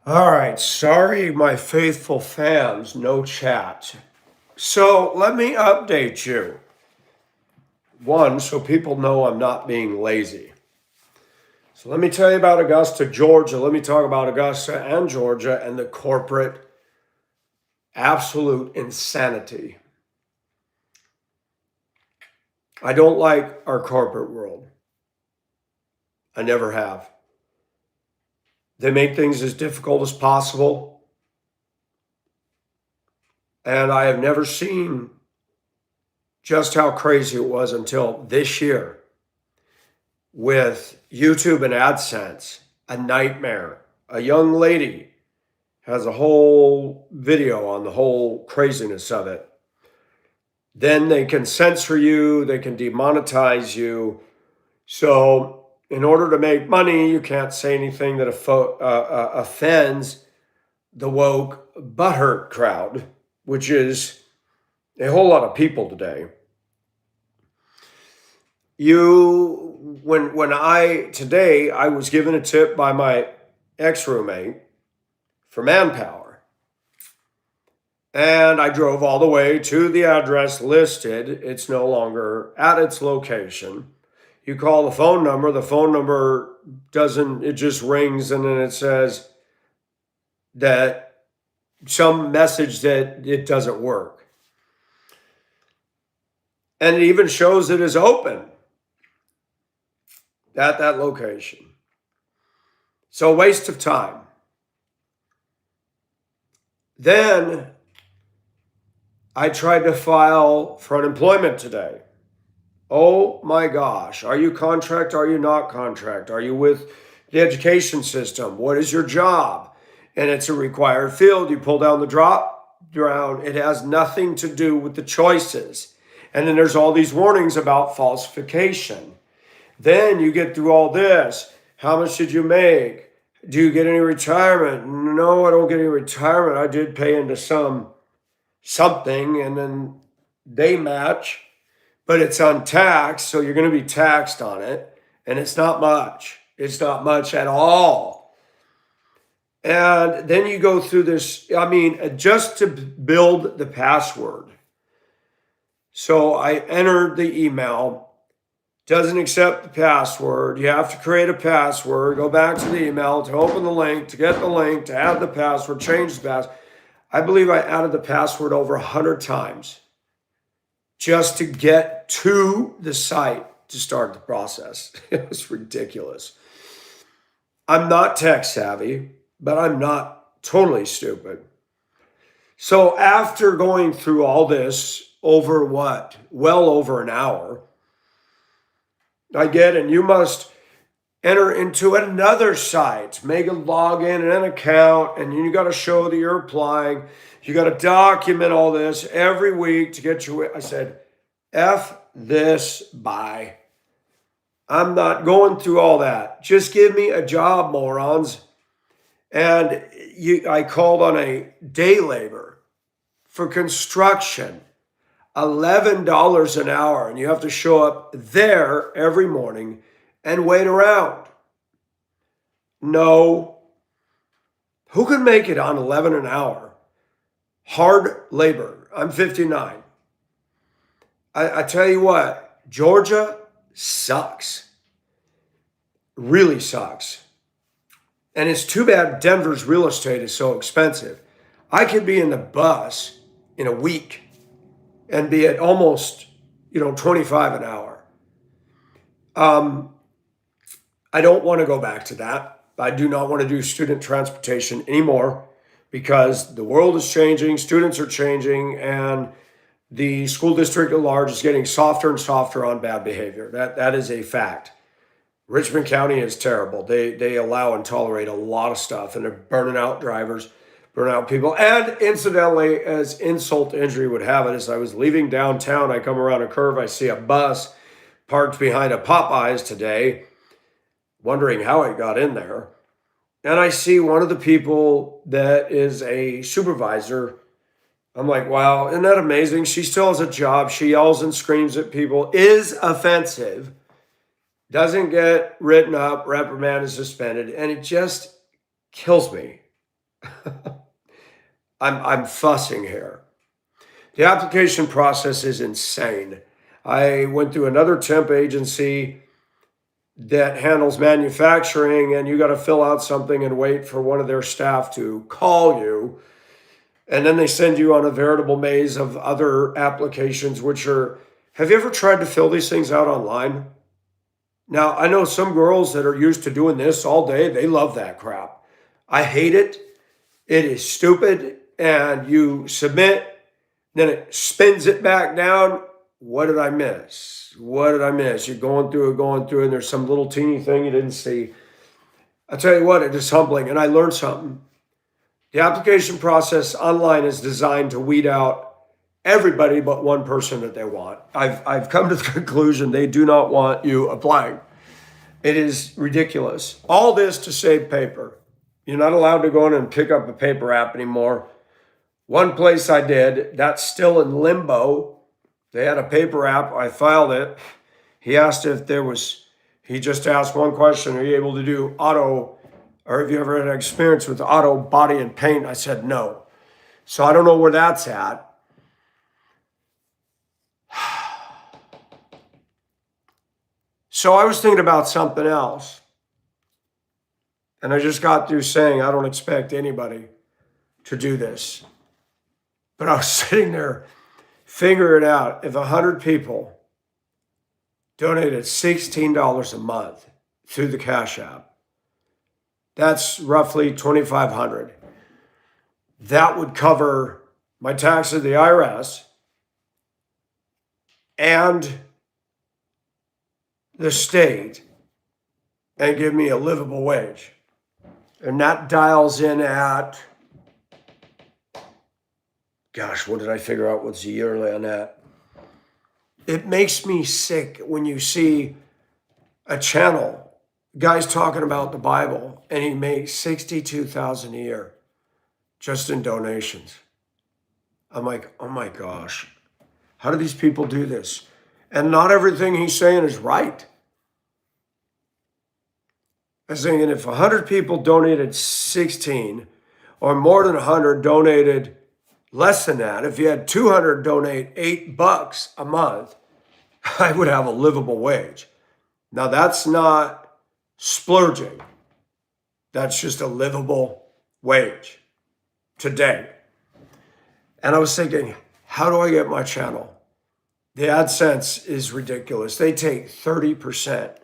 All right, sorry, my faithful fans, no chat. So let me update you. One, so people know I'm not being lazy. So let me tell you about Augusta, Georgia. Let me talk about Augusta and Georgia and the corporate absolute insanity. I don't like our corporate world. I never have. They make things as difficult as possible. And I have never seen just how crazy it was until this year with YouTube and AdSense. A nightmare. A young lady has a whole video on the whole craziness of it. Then they can censor you, they can demonetize you. So, in order to make money, you can't say anything that offends the woke butthurt crowd, which is a whole lot of people today. Today I was given a tip by my ex-roommate for Manpower. And I drove all the way to the address listed. It's no longer at its location. You call the phone number doesn't, it just rings and then it says that some message that it doesn't work. And it even shows it is open at that location. So, waste of time. Then I tried to file for unemployment today. Oh my gosh. Are you contract? Are you not contract? Are you with the education system? What is your job? And it's a required field. You pull down the drop down. It has nothing to do with the choices. And then there's all these warnings about falsification. Then you get through all this. How much did you make? Do you get any retirement? No, I don't get any retirement. I did pay into something, and then they match, but it's untaxed, so you're going to be taxed on it, and it's not much. It's not much at all. And then you go through this, just to build the password. So I entered the email. Doesn't accept the password. You have to create a password, go back to the email to open the link, to get the link, to add the password, change the password. I believe I added the password over 100 times just to get to the site to start the process. It was ridiculous. I'm not tech savvy, but I'm not totally stupid. So after going through all this over well over an hour, I get, and you must enter into another site, make a login and an account, and you got to show that you're applying. You got to document all this every week to get your. I said, F this, bye. I'm not going through all that. Just give me a job, morons. And I called on a day labor for construction. $11 an hour, and you have to show up there every morning and wait around. No. Who can make it on 11 an hour? Hard labor. I'm 59. I tell you what, Georgia sucks. Really sucks. And it's too bad Denver's real estate is so expensive. I could be in the bus in a week and be at almost, 25 an hour. I don't want to go back to that. I do not want to do student transportation anymore because the world is changing, students are changing, and the school district at large is getting softer and softer on bad behavior. That is a fact. Richmond County is terrible. They allow and tolerate a lot of stuff, and they're burning out drivers, burning out people. And incidentally, as insult to injury would have it, as I was leaving downtown, I come around a curve, I see a bus parked behind a Popeyes today, wondering how it got in there. And I see one of the people that is a supervisor. I'm like, wow, isn't that amazing? She still has a job. She yells and screams at people, is offensive, doesn't get written up, reprimanded, suspended, and it just kills me. I'm fussing here. The application process is insane. I went through another temp agency that handles manufacturing, and you got to fill out something and wait for one of their staff to call you. And then they send you on a veritable maze of other applications, which are, have you ever tried to fill these things out online? Now, I know some girls that are used to doing this all day, they love that crap. I hate it. It is stupid. And you submit, then it spins it back down. What did I miss? What did I miss? You're going through, and there's some little teeny thing you didn't see. I tell you what, it is humbling. And I learned something. The application process online is designed to weed out everybody but one person that they want. I've come to the conclusion they do not want you applying. It is ridiculous. All this to save paper. You're not allowed to go in and pick up a paper app anymore. One place I did, that's still in limbo. They had a paper app. I filed it. He asked if there was, he just asked one question, are you able to do auto, or have you ever had an experience with auto body and paint? I said no. So I don't know where that's at. So I was thinking about something else. And I just got through saying, I don't expect anybody to do this. But I was sitting there figuring out if 100 people donated $16 a month through the Cash App, that's roughly $2,500. That would cover my tax to the IRS and the state and give me a livable wage. And that dials in at, gosh, what did I figure out? What's the yearly on that? It makes me sick when you see a channel, guys talking about the Bible, and he makes $62,000 a year just in donations. I'm like, oh my gosh, how do these people do this? And not everything he's saying is right. I was thinking if 100 people donated 16, or more than 100 donated less than that, if you had 200 donate $8 a month, I would have a livable wage. Now that's not splurging. That's just a livable wage today. And I was thinking, how do I get my channel? The AdSense is ridiculous. They take 30%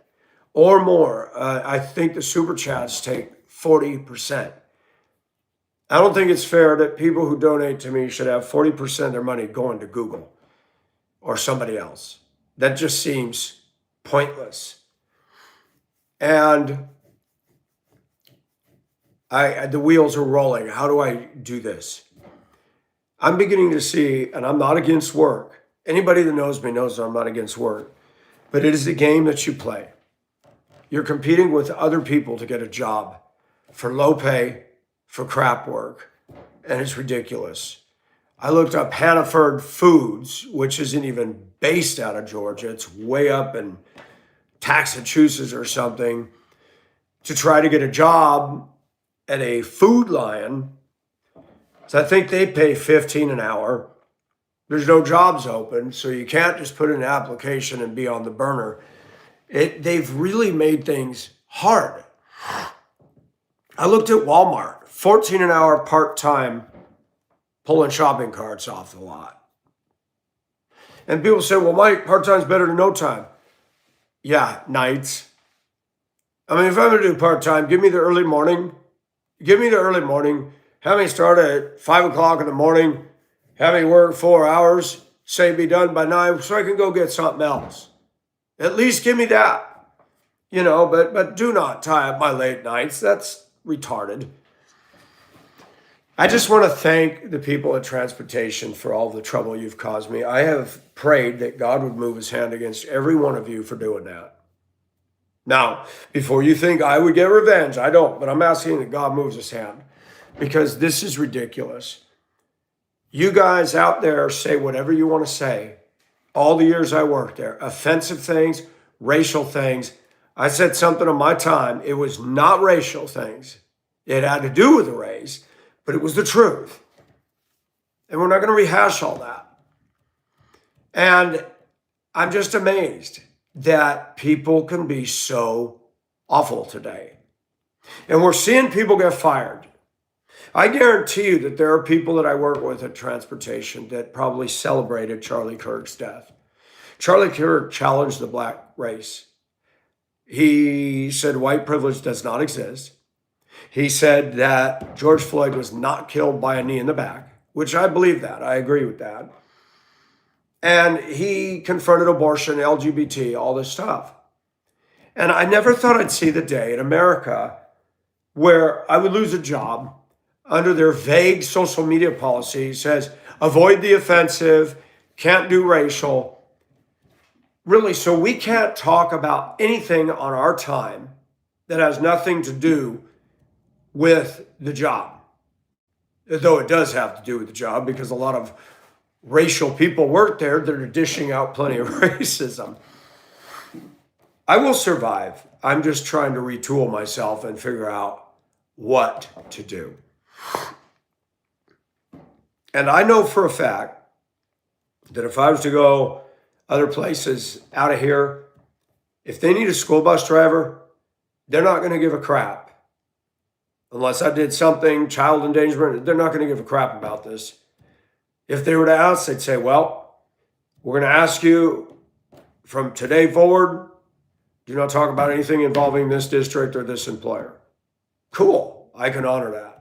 or more. I think the Super Chats take 40%. I don't think it's fair that people who donate to me should have 40% of their money going to Google or somebody else. That just seems pointless. And the wheels are rolling. How do I do this? I'm beginning to see, and I'm not against work. Anybody that knows me knows I'm not against work. But it is a game that you play. You're competing with other people to get a job for low pay, for crap work, and it's ridiculous. I looked up Hannaford Foods, which isn't even based out of Georgia. It's way up in Massachusetts or something, to try to get a job at a Food Lion. So I think they pay $15 an hour. There's no jobs open, so you can't just put in an application and be on the burner. They've really made things hard. I looked at Walmart, $14 an hour part-time, pulling shopping carts off the lot. And people say, well, Mike, part-time's better than no time. Yeah, nights. I mean, if I'm going to do part-time, give me the early morning. Give me the early morning. Have me start at 5 o'clock in the morning. Have me work 4 hours. Say be done by 9 so I can go get something else. At least give me that. You know, but do not tie up my late nights. That's retarded. I just want to thank the people at Transportation for all the trouble you've caused me. I have prayed that God would move his hand against every one of you for doing that. Now, before you think I would get revenge, I don't, but I'm asking that God moves his hand, because this is ridiculous. You guys out there say whatever you want to say. All the years I worked there, offensive things, racial things. I said something on my time. It was not racial things. It had to do with the race, but it was the truth. And we're not going to rehash all that. And I'm just amazed that people can be so awful today. And we're seeing people get fired. I guarantee you that there are people that I work with at transportation that probably celebrated Charlie Kirk's death. Charlie Kirk challenged the black race. He said white privilege does not exist. He said that George Floyd was not killed by a knee in the back, which I believe that. I agree with that. And he confronted abortion, LGBT, all this stuff. And I never thought I'd see the day in America where I would lose a job under their vague social media policy says, avoid the offensive, can't do racial. Really, so we can't talk about anything on our time that has nothing to do with the job. Though it does have to do with the job because a lot of racial people work there that are dishing out plenty of racism. I will survive. I'm just trying to retool myself and figure out what to do. And I know for a fact that if I was to go other places out of here, if they need a school bus driver, they're not going to give a crap. Unless I did something, child endangerment, they're not going to give a crap about this. If they were to ask, they'd say, well, we're going to ask you from today forward, do not talk about anything involving this district or this employer. Cool. I can honor that.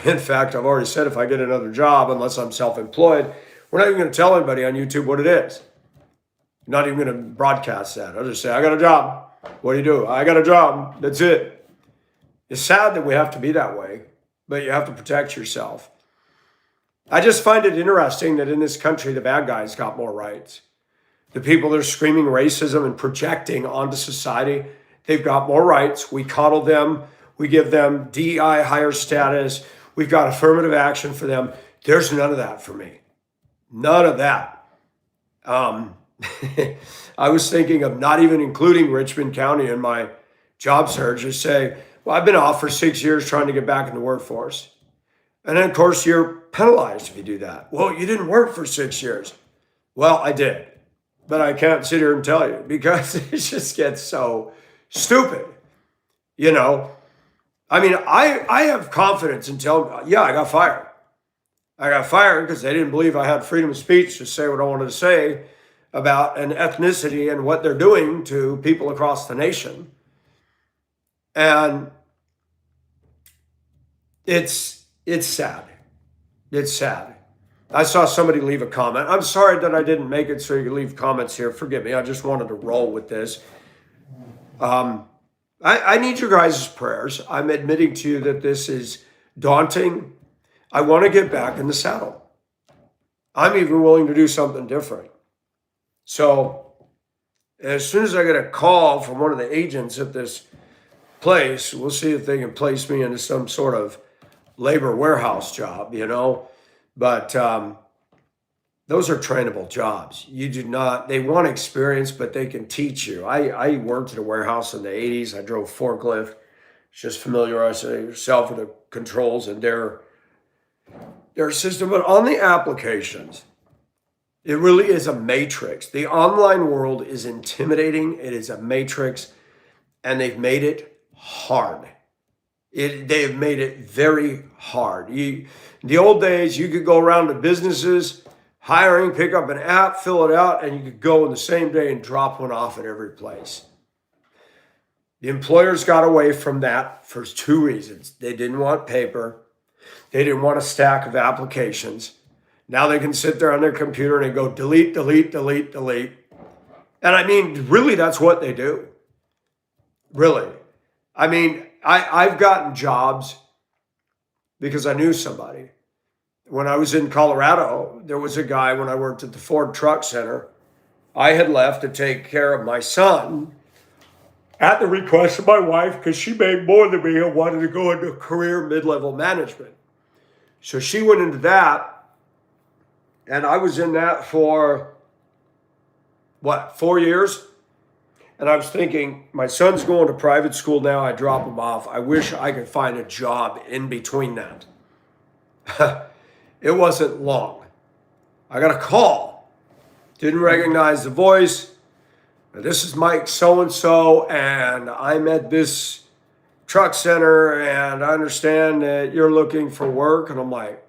In fact, I've already said if I get another job, unless I'm self-employed, we're not even going to tell anybody on YouTube what it is. I'm not even going to broadcast that. I'll just say, I got a job. What do you do? I got a job. That's it. It's sad that we have to be that way, but you have to protect yourself. I just find it interesting that in this country, the bad guys got more rights. The people that are screaming racism and projecting onto society, they've got more rights. We coddle them. We give them DEI higher status. We've got affirmative action for them. There's none of that for me. None of that. I was thinking of not even including Richmond County in my job search. Just say, well, I've been off for 6 years trying to get back in the workforce. And then, of course, you're penalized if you do that. Well, you didn't work for 6 years. Well, I did. But I can't sit here and tell you because it just gets so stupid. You know, I mean, I have confidence in telling, yeah, I got fired. I got fired because they didn't believe I had freedom of speech to say what I wanted to say about an ethnicity and what they're doing to people across the nation. And it's sad. It's sad. I saw somebody leave a comment. I'm sorry that I didn't make it so you could leave comments here. Forgive me. I just wanted to roll with this. I need your guys' prayers. I'm admitting to you that this is daunting. I want to get back in the saddle. I'm even willing to do something different. So as soon as I get a call from one of the agents at this place, we'll see if they can place me into some sort of labor warehouse job, you know. But those are trainable jobs. You do not, they want experience, but they can teach you. I worked at a warehouse in the 80s. I drove forklift. Just familiarize yourself with the controls and their system. But on the applications, it really is a matrix. The online world is intimidating. It is a matrix, and they've made it hard. They have made it very hard. In the old days, you could go around to businesses, hiring, pick up an app, fill it out, and you could go in the same day and drop one off at every place. The employers got away from that for two reasons. They didn't want paper. They didn't want a stack of applications. Now they can sit there on their computer and go delete, delete, delete, delete. And I mean, really, that's what they do. Really. I mean, I've gotten jobs because I knew somebody. When I was in Colorado, there was a guy when I worked at the Ford Truck Center. I had left to take care of my son at the request of my wife because she made more than me and wanted to go into career mid-level management. So she went into that, and I was in that for, 4 years? And I was thinking, my son's going to private school now. I drop him off. I wish I could find a job in between that. It wasn't long. I got a call. Didn't recognize the voice. This is Mike so-and-so, and I'm at this truck center, and I understand that you're looking for work. And I'm like,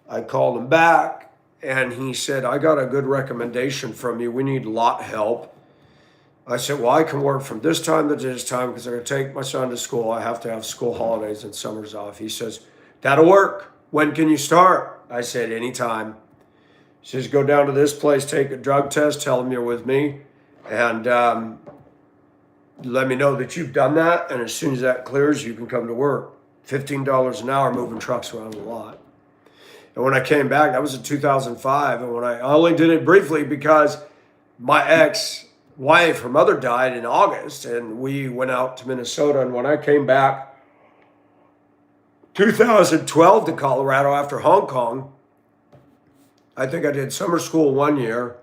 I called him back, and he said, I got a good recommendation from you. We need lot help. I said, well, I can work from this time to this time because I'm going to take my son to school. I have to have school holidays and summers off. He says, that'll work. When can you start? I said, anytime. He says, go down to this place, take a drug test, tell them you're with me, and let me know that you've done that. And as soon as that clears, you can come to work. $15 an hour moving trucks around the lot. And when I came back, that was in 2005. And when I only did it briefly because my ex-wife, her mother died in August, and we went out to Minnesota. And when I came back 2012 to Colorado after Hong Kong, I think I did summer school 1 year.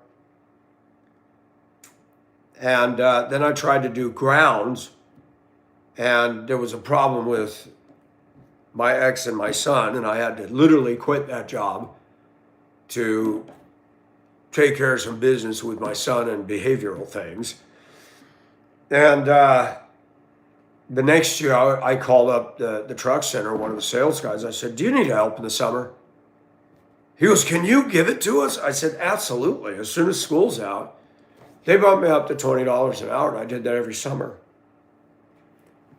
And then I tried to do grounds, and there was a problem with my ex and my son, and I had to literally quit that job to take care of some business with my son and behavioral things. And the next year, I called up the truck center, one of the sales guys. I said, do you need help in the summer? He goes, can you give it to us? I said, absolutely. As soon as school's out. They bumped me up to $20 an hour, and I did that every summer.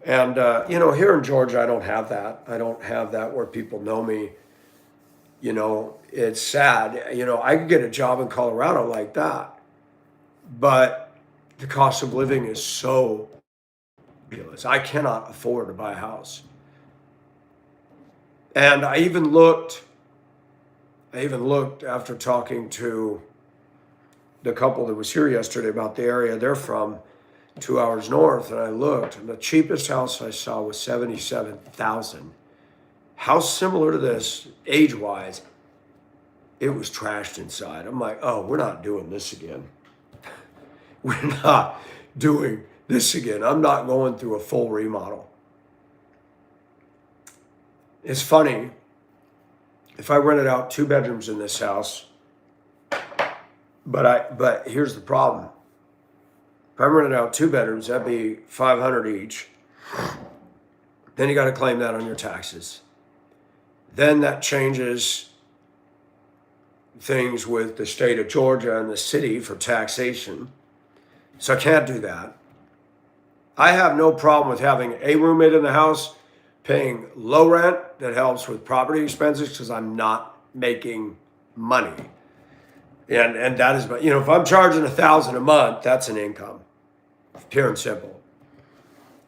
And, here in Georgia, I don't have that. I don't have that where people know me. It's sad. I could get a job in Colorado like that. But the cost of living is so ridiculous. I cannot afford to buy a house. And I even looked after talking to the couple that was here yesterday about the area they're from, 2 hours north, and I looked, and the cheapest house I saw was $77,000. House similar to this, age-wise, it was trashed inside. I'm like, oh, we're not doing this again. We're not doing this again. I'm not going through a full remodel. It's funny, if I rented out 2 bedrooms in this house, but here's the problem. If I rented out 2 bedrooms, that'd be $500 each. Then you got to claim that on your taxes. Then that changes things with the state of Georgia and the city for taxation. So I can't do that. I have no problem with having a roommate in the house, paying low rent that helps with property expenses because I'm not making money. And that is, if I'm charging $1,000 a month, that's an income, pure and simple.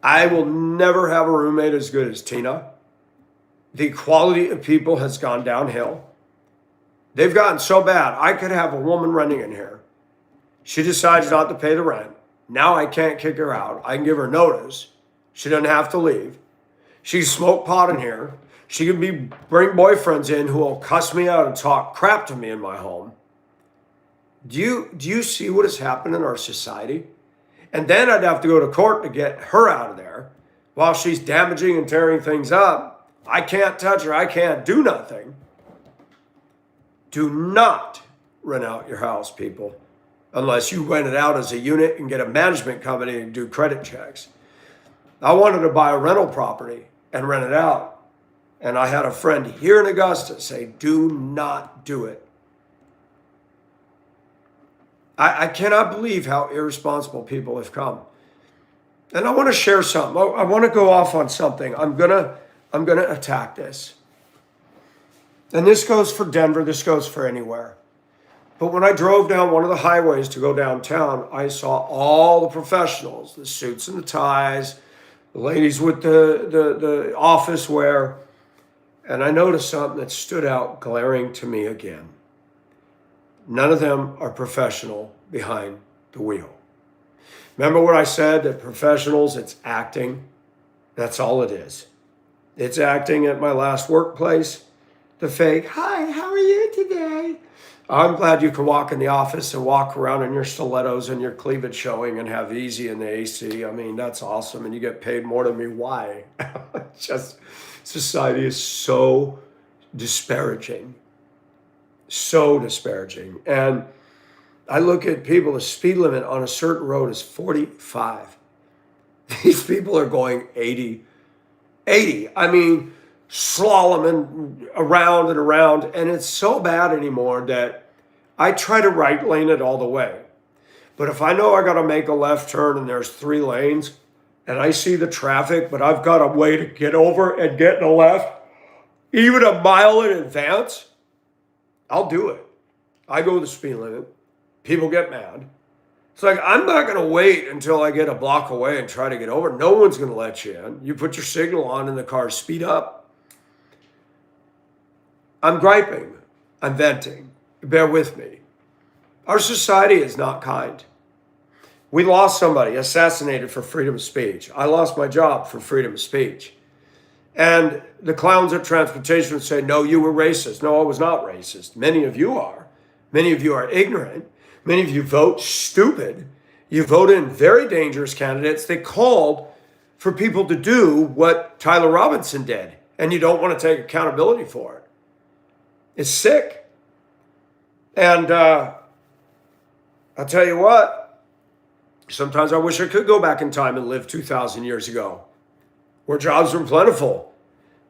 I will never have a roommate as good as Tina. The quality of people has gone downhill. They've gotten so bad. I could have a woman renting in here. She decides not to pay the rent. Now I can't kick her out. I can give her notice. She doesn't have to leave. She can smoke pot in here. She can bring boyfriends in who will cuss me out and talk crap to me in my home. Do you see what has happened in our society? And then I'd have to go to court to get her out of there while she's damaging and tearing things up. I can't touch her. I can't do nothing. Do not rent out your house, people, unless you rent it out as a unit and get a management company and do credit checks. I wanted to buy a rental property and rent it out. And I had a friend here in Augusta say, do not do it. I cannot believe how irresponsible people have come. And I want to share something. I want to go off on something. I'm gonna attack this. And this goes for Denver. This goes for anywhere. But when I drove down one of the highways to go downtown, I saw all the professionals, the suits and the ties, the ladies with the office wear. And I noticed something that stood out glaring to me again. None of them are professional behind the wheel. Remember what I said, that professionals, it's acting. That's all it is. It's acting at my last workplace. The fake, hi, how are you today? I'm glad you can walk in the office and walk around in your stilettos and your cleavage showing and have easy in the AC. I mean, that's awesome. And you get paid more than me. Why? Just society is so disparaging. So disparaging. And I look at people, the speed limit on a certain road is 45. These people are going 80. 80. I mean, slaloming around and around. And it's so bad anymore that I try to right lane it all the way. But if I know I got to make a left turn and there's 3 lanes and I see the traffic, but I've got a way to get over and get in a left, even a mile in advance, I'll do it. I go the speed limit. People get mad. It's like, I'm not going to wait until I get a block away and try to get over. No one's going to let you in. You put your signal on and the car speed up. I'm griping. I'm venting. Bear with me. Our society is not kind. We lost somebody assassinated for freedom of speech. I lost my job for freedom of speech. And the clowns at transportation would say, no, you were racist. No, I was not racist. Many of you are. Many of you are ignorant. Many of you vote stupid. You vote in very dangerous candidates. They called for people to do what Tyler Robinson did, and you don't want to take accountability for it. It's sick. And I'll tell you what, sometimes I wish I could go back in time and live 2,000 years ago, where jobs were plentiful.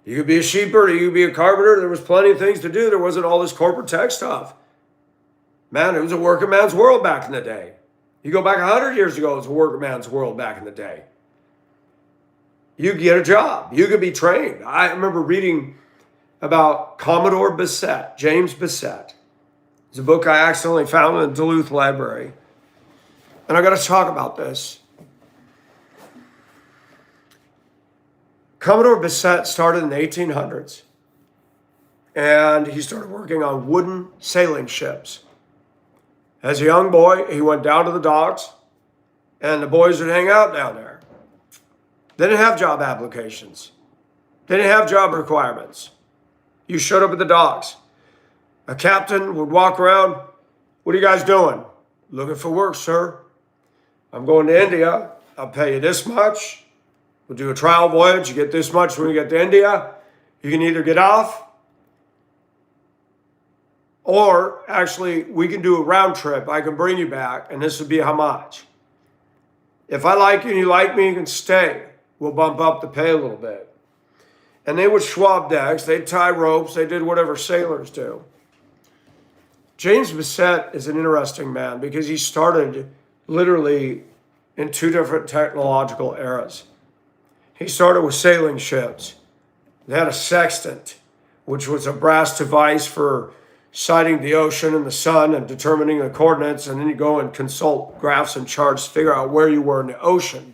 You could be a sheepherder, you could be a carpenter. There was plenty of things to do. There wasn't all this corporate tech stuff. Man, it was a working man's world back in the day. You go back 100 years ago, it was a working man's world back in the day. You get a job. You could be trained. I remember reading about Commodore Bassett, James Bassett. It's a book I accidentally found in the Duluth Library. And I got to talk about this. Commodore Bassett started in the 1800s. And he started working on wooden sailing ships. As a young boy, he went down to the docks, and the boys would hang out down there. They didn't have job applications. They didn't have job requirements. You showed up at the docks. A captain would walk around. What are you guys doing? Looking for work, sir. I'm going to India. I'll pay you this much. We'll do a trial voyage. You get this much when you get to India. You can either get off, or actually, we can do a round trip. I can bring you back, and this would be how much. If I like you and you like me, you can stay. We'll bump up the pay a little bit. And they would swab decks. They'd tie ropes. They did whatever sailors do. James Bassett is an interesting man because he started literally in 2 different technological eras. He started with sailing ships. They had a sextant, which was a brass device for sighting the ocean and the sun and determining the coordinates, and then you go and consult graphs and charts to figure out where you were in the ocean.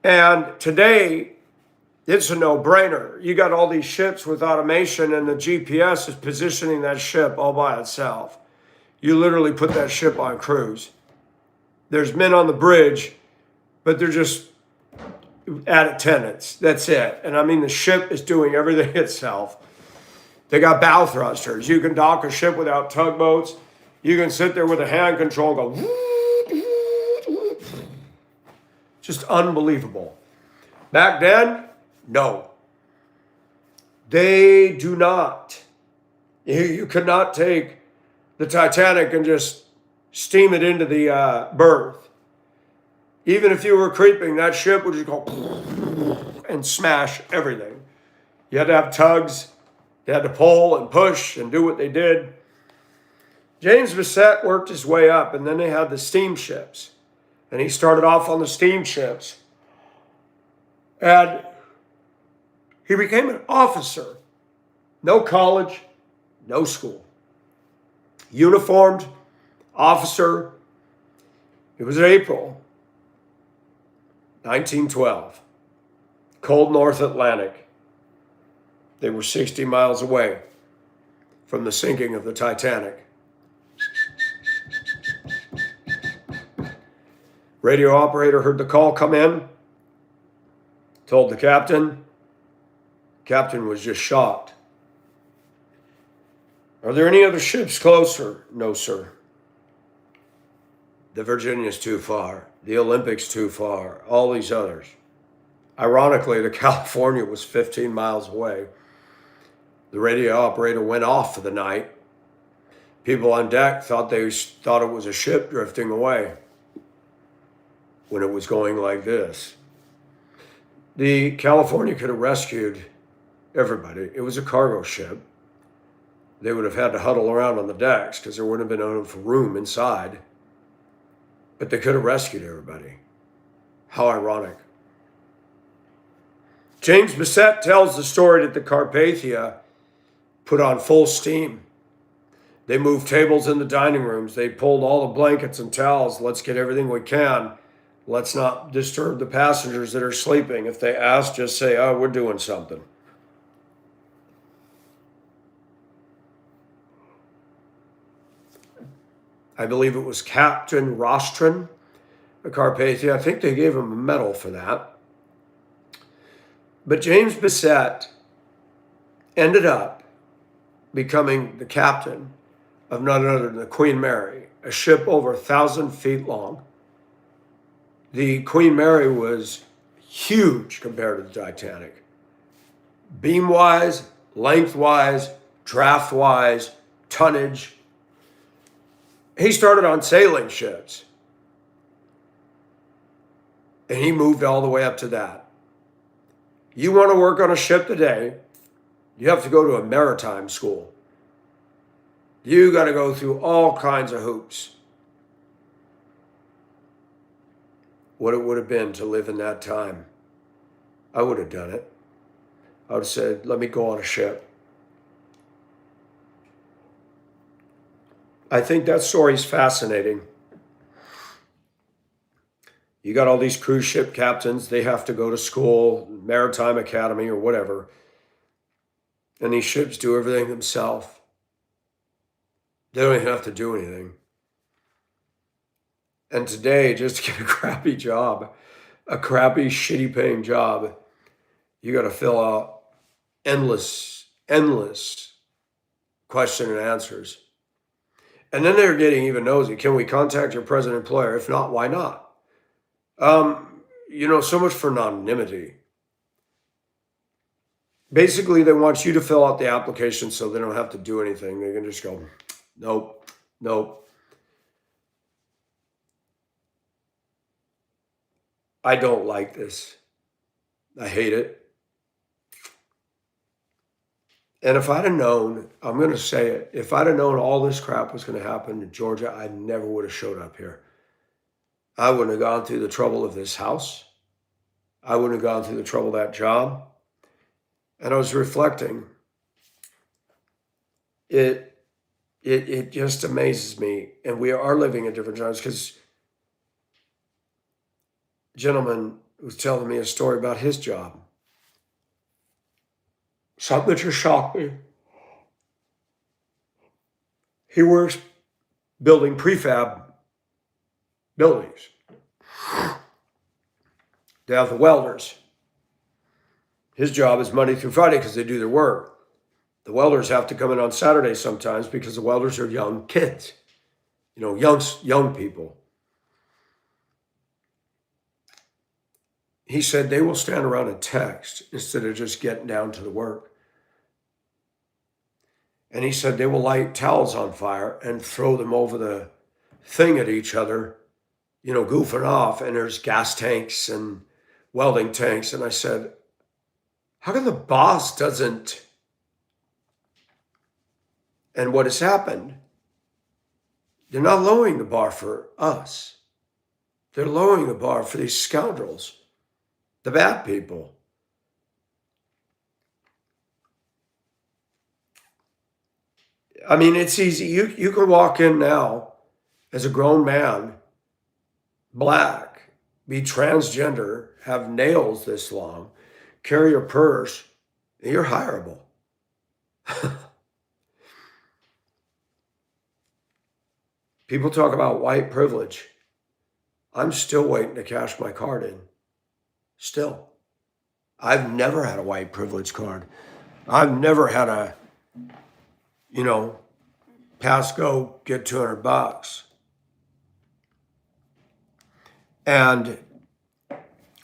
And today, it's a no-brainer. You got all these ships with automation, and the GPS is positioning that ship all by itself. You literally put that ship on cruise. There's men on the bridge, but they're just added tenants. That's it. And I mean, the ship is doing everything itself. They got bow thrusters. You can dock a ship without tugboats. You can sit there with a hand control and go. Just unbelievable. Back then, no. They do not. You could not take the Titanic and just steam it into the berth. Even if you were creeping, that ship would just go and smash everything. You had to have tugs. They had to pull and push and do what they did. James Bassett worked his way up, and then they had the steamships. And he started off on the steamships. And he became an officer. No college, no school. Uniformed officer. It was April 1912. Cold North Atlantic. They were 60 miles away from the sinking of the Titanic. Radio operator heard the call come in, told the captain. Captain was just shocked. Are there any other ships closer? No, sir. The Virginia's too far. The Olympic's too far. All these others. Ironically, the California was 15 miles away. The radio operator went off for the night. People on deck thought it was a ship drifting away when it was going like this. The California could have rescued everybody. It was a cargo ship. They would have had to huddle around on the decks because there wouldn't have been enough room inside. But they could have rescued everybody. How ironic. James Bissett tells the story that the Carpathia put on full steam. They moved tables in the dining rooms. They pulled all the blankets and towels. Let's get everything we can. Let's not disturb the passengers that are sleeping. If they ask, just say, oh, we're doing something. I believe it was Captain Rostron, the Carpathia. I think they gave him a medal for that. But James Bissett ended up becoming the captain of none other than the Queen Mary, a ship over 1,000 feet long. The Queen Mary was huge compared to the Titanic. Beam-wise, length-wise, draft-wise, tonnage. He started on sailing ships. And he moved all the way up to that. You want to work on a ship today, you have to go to a maritime school. You got to go through all kinds of hoops. What it would have been to live in that time. I would have done it. I would have said, let me go on a ship. I think that story's fascinating. You got all these cruise ship captains, they have to go to school, maritime academy or whatever. And these ships do everything themselves. They don't even have to do anything. And today, just to get a crappy job, a crappy, shitty paying job, you got to fill out endless question and answers. And then they're getting even nosy. Can we contact your present employer? If not, why not? So much for anonymity. Basically, they want you to fill out the application so they don't have to do anything. They can just go, nope. I don't like this. I hate it. And if I'd have known, I'm going to say it, if I'd have known all this crap was going to happen in Georgia, I never would have showed up here. I wouldn't have gone through the trouble of this house. I wouldn't have gone through the trouble of that job. And I was reflecting. It just amazes me. And we are living in different times because a gentleman was telling me a story about his job. Something that just shocked me. He works building prefab buildings. They have the welders. His job is Monday through Friday because they do their work. The welders have to come in on Saturday sometimes because the welders are young kids, young people. He said they will stand around and text instead of just getting down to the work. And he said they will light towels on fire and throw them over the thing at each other, goofing off. And there's gas tanks and welding tanks. And I said, how come the boss doesn't? And what has happened? They're not lowering the bar for us. They're lowering the bar for these scoundrels, the bad people. I mean, it's easy. You can walk in now as a grown man, black, be transgender, have nails this long, carry a purse, and you're hireable. People talk about white privilege. I'm still waiting to cash my card in. Still. I've never had a white privilege card. I've never had a, pass go, get $200. And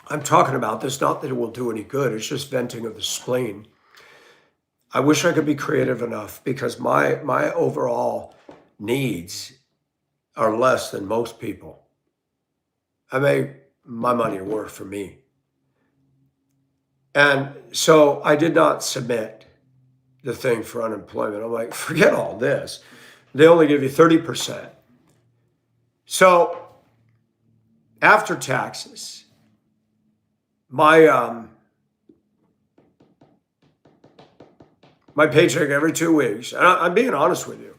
I'm talking about this, not that it will do any good, it's just venting of the spleen. I wish I could be creative enough because my overall needs are less than most people. I make my money work for me. And so I did not submit the thing for unemployment. I'm like, forget all this. They only give you 30%. So after taxes, my paycheck every 2 weeks, and I'm being honest with you,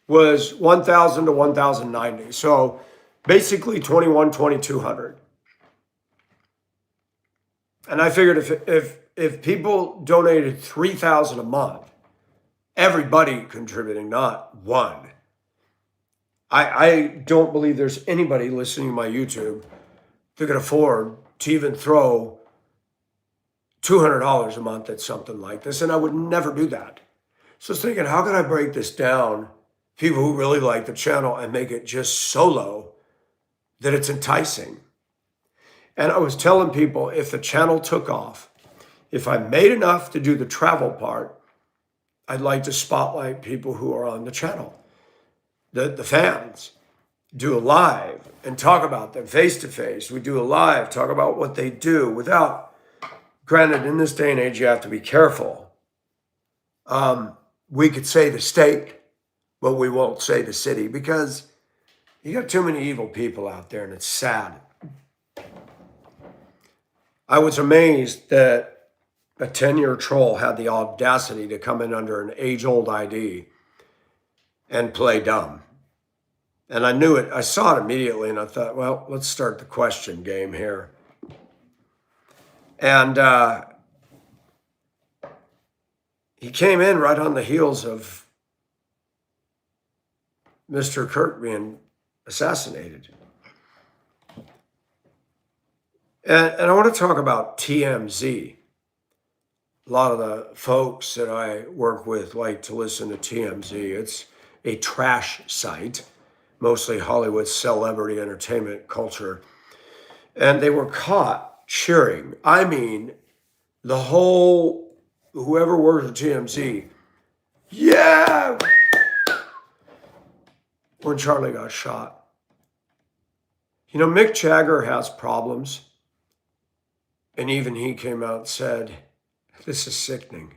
was $1,000 to $1,090. So basically $2,200. And I figured if people donated $3,000 a month, everybody contributing, not one. I don't believe there's anybody listening to my YouTube that can afford to even throw $200 a month at something like this, and I would never do that. So I was thinking, how can I break this down, people who really like the channel, and make it just so low that it's enticing? And I was telling people, if the channel took off, if I made enough to do the travel part, I'd like to spotlight people who are on the channel, the fans, do a live and talk about them face-to-face. We do a live, talk about what they do without, granted, in this day and age, you have to be careful. We could say the state, but we won't say the city because you got too many evil people out there and it's sad. I was amazed that a 10-year troll had the audacity to come in under an age-old ID and play dumb. And I knew it. I saw it immediately, and I thought, well, let's start the question game here. And he came in right on the heels of Mr. Kirk being assassinated. And I want to talk about TMZ. A lot of the folks that I work with like to listen to TMZ. It's a trash site, mostly Hollywood celebrity entertainment culture. And they were caught cheering. I mean, the whole, whoever works at TMZ, yeah, when Charlie got shot. You know, Mick Jagger has problems. And even he came out and said, this is sickening.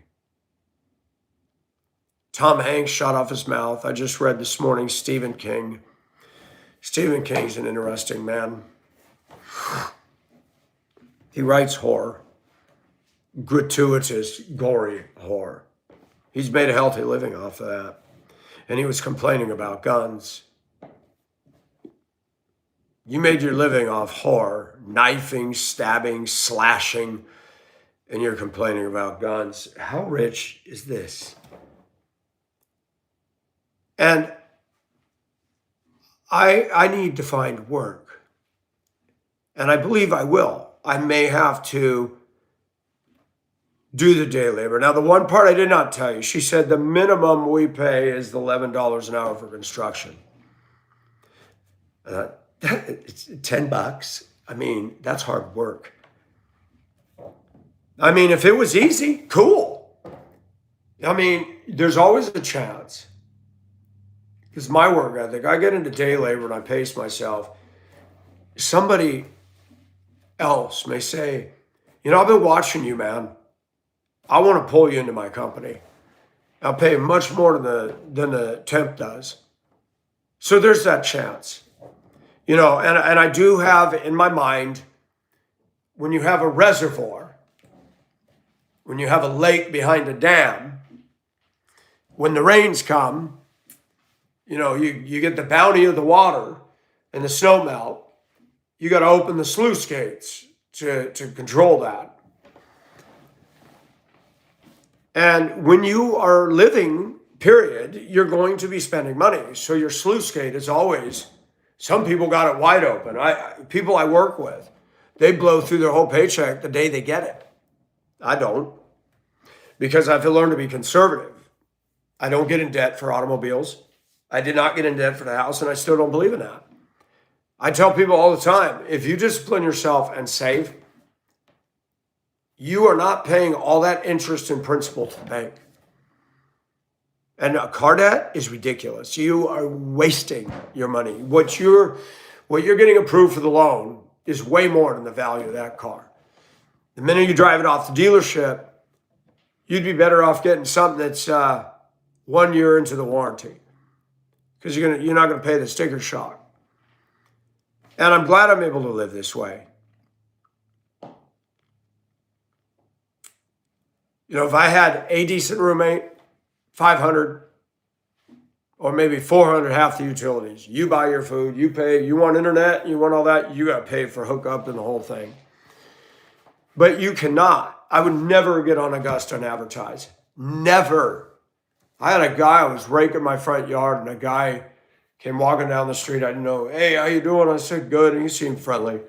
Tom Hanks shot off his mouth. I just read this morning Stephen King. Stephen King's an interesting man. He writes horror, gratuitous, gory horror. He's made a healthy living off of that. And he was complaining about guns. You made your living off horror, knifing, stabbing, slashing, and you're complaining about guns. How rich is this? And I need to find work. And I believe I will. I may have to do the day labor. Now, the one part I did not tell you, she said the minimum we pay is $11 an hour for construction. It's $10. I mean, that's hard work. I mean, if it was easy, cool. I mean, there's always a chance. Because my work ethic, I get into day labor and I pace myself. Somebody else may say, you know, I've been watching you, man. I want to pull you into my company. I'll pay much more than the temp does. So there's that chance. You know, and I do have in my mind, when you have a reservoir, when you have a lake behind a dam, when the rains come, you know, you get the bounty of the water and the snow melt, you got to open the sluice gates to control that. And when you are living, period, you're going to be spending money. So your sluice gate is always, some people got it wide open. People I work with, they blow through their whole paycheck the day they get it. I don't, because I have to learn to be conservative. I don't get in debt for automobiles. I did not get in debt for the house, and I still don't believe in that. I tell people all the time, if you discipline yourself and save, you are not paying all that interest and principal to the bank. And a car debt is ridiculous. You are wasting your money. What you're getting approved for the loan is way more than the value of that car. The minute you drive it off the dealership, you'd be better off getting something that's 1 year into the warranty, because you're not going to pay the sticker shock. And I'm glad I'm able to live this way. You know, if I had a decent roommate, 500 or maybe 400, half the utilities. You buy your food, you pay, you want internet, you want all that, you got to pay for hookup and the whole thing. But you cannot. I would never get on Augusta and advertise. Never. I had a guy, I was raking my front yard, and a guy came walking down the street. I didn't know, hey, how you doing? I said, good. And he seemed friendly.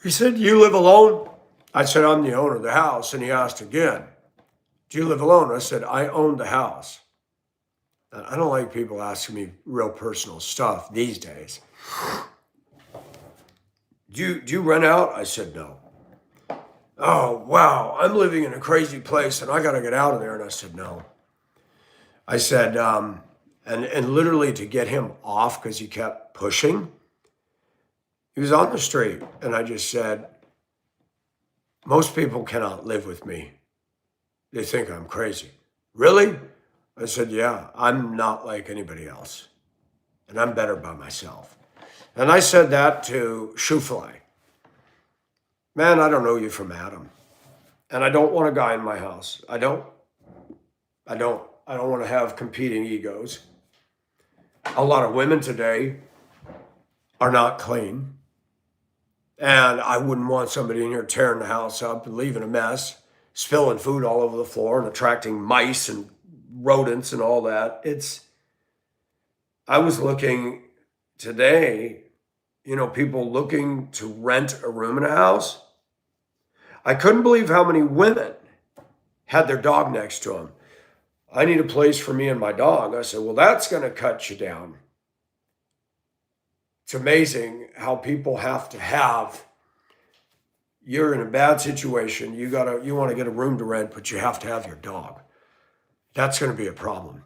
He said, you live alone? I said, I'm the owner of the house. And he asked again, do you live alone? I said, I own the house. I don't like people asking me real personal stuff these days. Do you rent out? I said, no. Oh, wow, I'm living in a crazy place and I got to get out of there. And I said, no. I said, and literally to get him off, because he kept pushing, he was on the street. And I just said, most people cannot live with me. They think I'm crazy. Really? I said, yeah, I'm not like anybody else. And I'm better by myself. And I said that to Shoefly. Man, I don't know you from Adam. And I don't want a guy in my house. I don't want to have competing egos. A lot of women today are not clean. And I wouldn't want somebody in here tearing the house up and leaving a mess, spilling food all over the floor and attracting mice and rodents and all that. I was looking today, people looking to rent a room in a house. I couldn't believe how many women had their dog next to them. I need a place for me and my dog. I said, well, that's going to cut you down. It's amazing how people have to have, you're in a bad situation. You want to get a room to rent, but you have to have your dog. That's going to be a problem.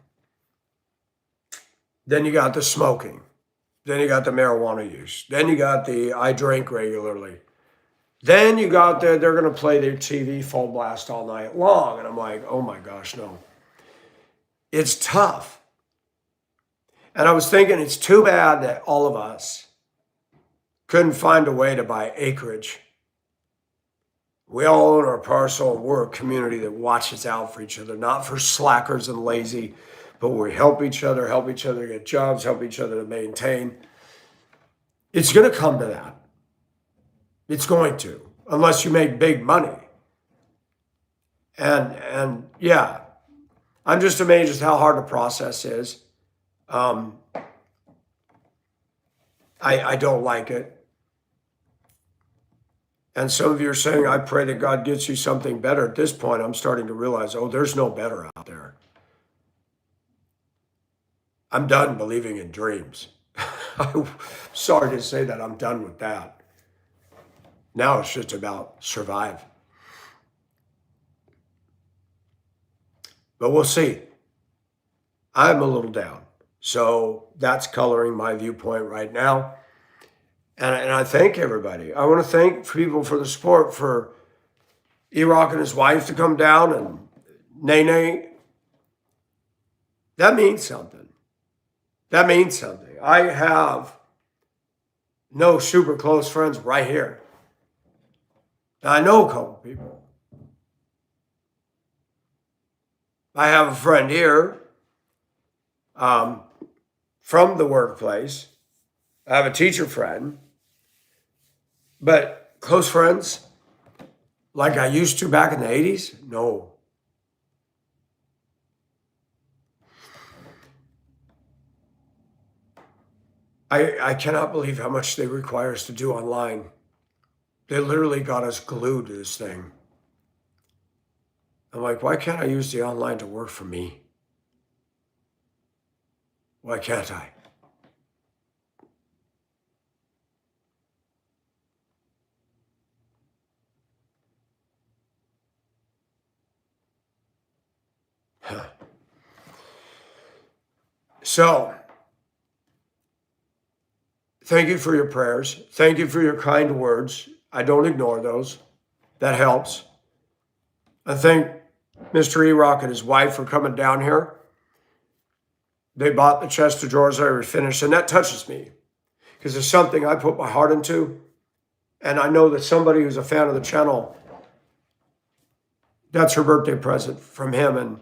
Then you got the smoking. Then you got the marijuana use. Then you got the I drink regularly. Then you got they're going to play their TV full blast all night long. And I'm like, oh my gosh, no. It's tough. And I was thinking, it's too bad that all of us couldn't find a way to buy acreage. We all own our parcel, and we're a community that watches out for each other, not for slackers and lazy, but we help each other get jobs, help each other to maintain. It's going to come to that. It's going to, unless you make big money. And yeah, I'm just amazed at how hard the process is. I don't like it. And some of you are saying, I pray that God gets you something better. At this point, I'm starting to realize, there's no better out there. I'm done believing in dreams. I'm sorry to say that. I'm done with that. Now it's just about survive. But we'll see. I'm a little down. So that's coloring my viewpoint right now. And I thank everybody. I want to thank people for the support, for E-Rock and his wife to come down, and Nene. That means something. That means something. I have no super close friends right here. Now, I know a couple people. I have a friend here from the workplace. I have a teacher friend. But close friends, like I used to back in the 80s, no. I cannot believe how much they require us to do online. They literally got us glued to this thing. I'm like, why can't I use the online to work for me? Why can't I? Huh. So, thank you for your prayers. Thank you for your kind words. I don't ignore those. That helps. I thank Mr. E-Rock and his wife for coming down here. They bought the chest of drawers I refinished, and that touches me because it's something I put my heart into. And I know that somebody who's a fan of the channel, that's her birthday present from him, and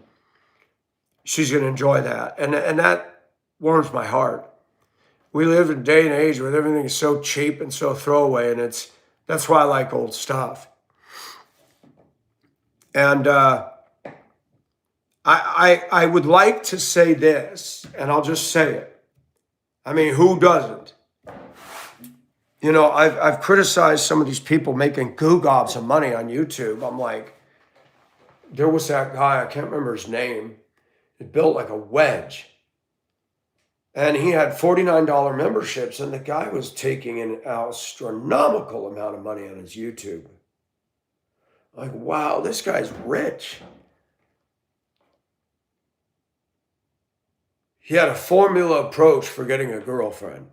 she's going to enjoy that. And that warms my heart. We live in a day and age where everything is so cheap and so throwaway, and that's why I like old stuff. And I would like to say this, and I'll just say it. I mean, who doesn't? You know, I've criticized some of these people making goo gobs of money on YouTube. I'm like, there was that guy, I can't remember his name, it built like a wedge. And he had $49 memberships, and the guy was taking an astronomical amount of money on his YouTube. Like, wow, this guy's rich. He had a formula approach for getting a girlfriend.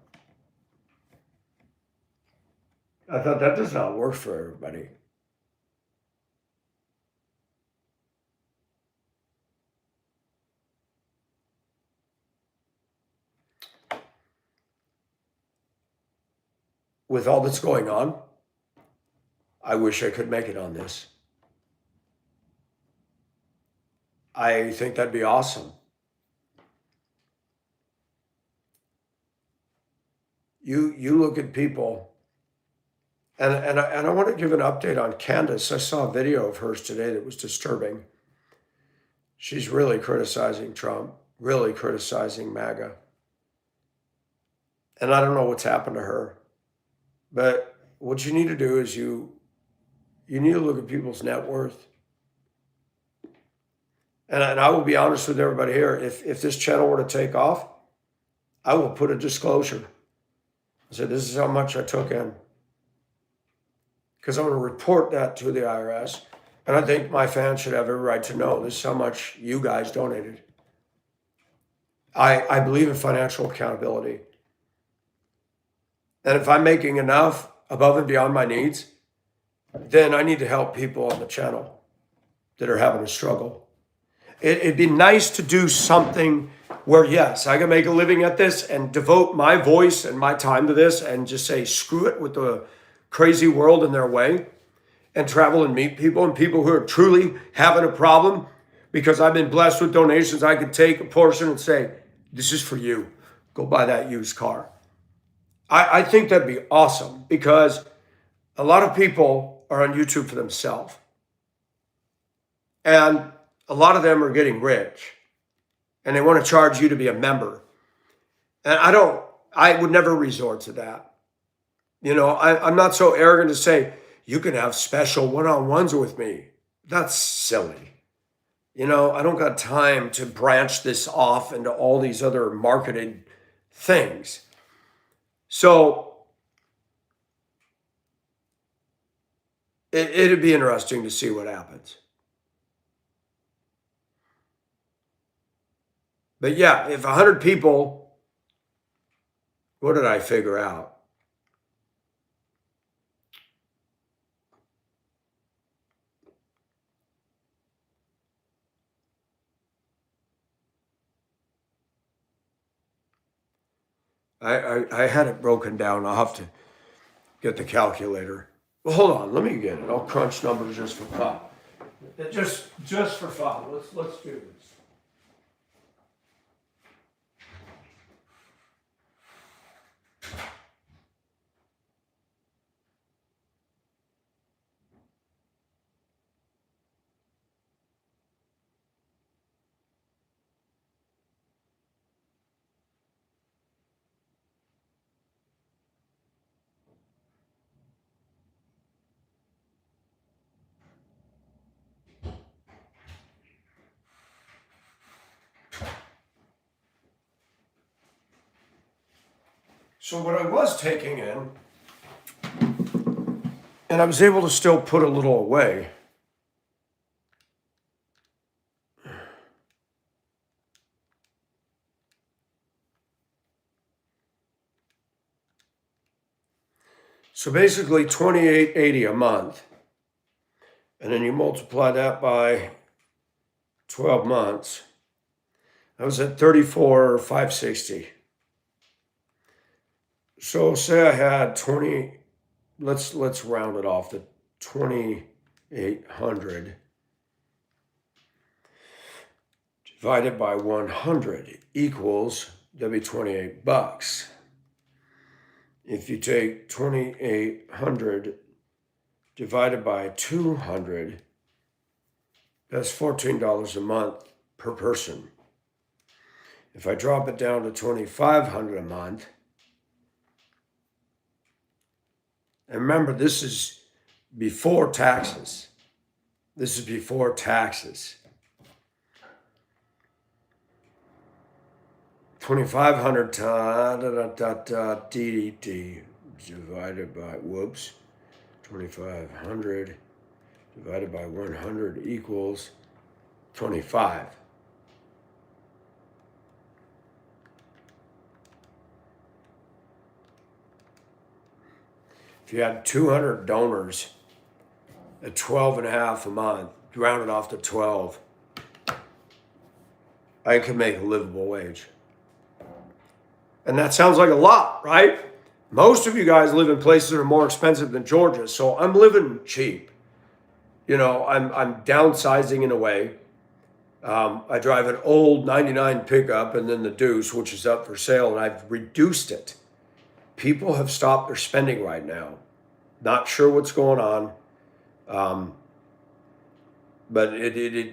I thought that does not work for everybody. With all that's going on, I wish I could make it on this. I think that'd be awesome. You look at people, and I want to give an update on Candace. I saw a video of hers today that was disturbing. She's really criticizing Trump, really criticizing MAGA. And I don't know what's happened to her. But what you need to do is you need to look at people's net worth. And I will be honest with everybody here. If this channel were to take off, I will put a disclosure. I said, this is how much I took in. Because I'm going to report that to the IRS. And I think my fans should have every right to know this is how much you guys donated. I believe in financial accountability. And if I'm making enough above and beyond my needs, then I need to help people on the channel that are having a struggle. It'd be nice to do something where, yes, I can make a living at this and devote my voice and my time to this and just say, screw it with the crazy world in their way, and travel and meet people and people who are truly having a problem. Because I've been blessed with donations, I could take a portion and say, this is for you. Go buy that used car. I think that'd be awesome, because a lot of people are on YouTube for themselves. And a lot of them are getting rich, and they want to charge you to be a member. And I would never resort to that. You know, I'm not so arrogant to say, you can have special one-on-ones with me. That's silly. You know, I don't got time to branch this off into all these other marketed things. So it'd be interesting to see what happens. But yeah, if 100 people, what did I figure out? I had it broken down. I'll have to get the calculator. Well, hold on. Let me get it. I'll crunch numbers just for fun. Just for fun. Let's do this. So what I was taking in, and I was able to still put a little away. So basically $28.80 a month. And then you multiply that by 12 months. I was at $34,560. So say I had 20, let's round it off to 2,800 divided by 100 equals, that'd be $28. If you take 2,800 divided by 200, that's $14 a month per person. If I drop it down to 2,500 a month, and remember, this is before taxes. This is before taxes. 2,500 divided by, 2,500 divided by 100 equals 25. If you had 200 donors at 12.5 a month, round it off to 12, I could make a livable wage. And that sounds like a lot, right? Most of you guys live in places that are more expensive than Georgia, so I'm living cheap. You know, I'm downsizing in a way. I drive an old 99 pickup and then the Deuce, which is up for sale, and I've reduced it. People have stopped their spending right now. Not sure what's going on. But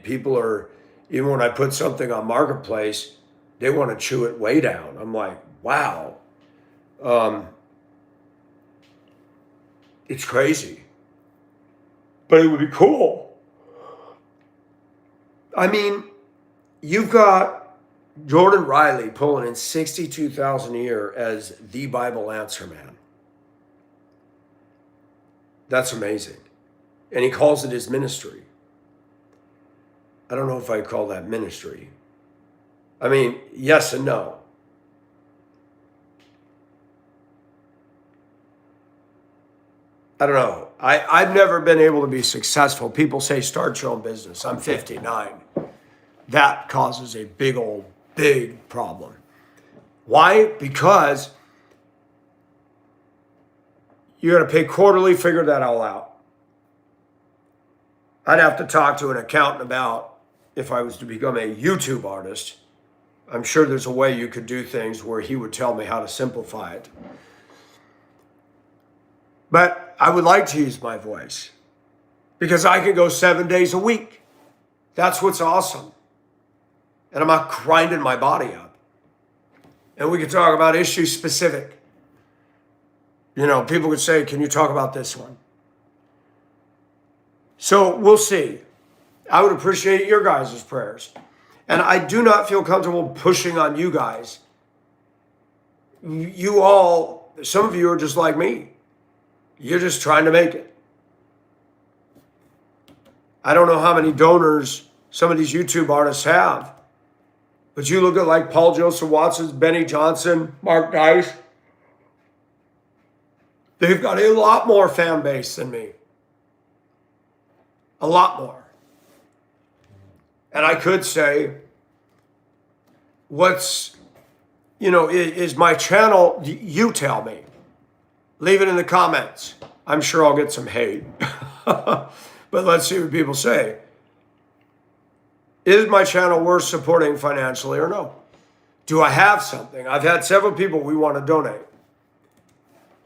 people are, even when I put something on Marketplace, they want to chew it way down. I'm like, wow. It's crazy. But it would be cool. I mean, you've got Jordan Riley pulling in $62,000 a year as the Bible answer man. That's amazing. And he calls it his ministry. I don't know if I call that ministry. I mean, yes and no. I don't know. I've never been able to be successful. People say start your own business. I'm 59. That causes a big problem. Why? Because you got to pay quarterly, figure that all out. I'd have to talk to an accountant about if I was to become a YouTube artist. I'm sure there's a way you could do things where he would tell me how to simplify it. But I would like to use my voice because I can go 7 days a week. That's what's awesome. And I'm not grinding my body up. And we can talk about issues specific. You know, people could say, can you talk about this one? So we'll see. I would appreciate your guys' prayers. And I do not feel comfortable pushing on you guys. You all, some of you are just like me. You're just trying to make it. I don't know how many donors some of these YouTube artists have. But you look at like Paul Joseph Watson, Benny Johnson, Mark Dice. They've got a lot more fan base than me. A lot more. And I could say, is my channel, you tell me. Leave it in the comments. I'm sure I'll get some hate. But let's see what people say. Is my channel worth supporting financially or no? Do I have something? I've had several people we want to donate.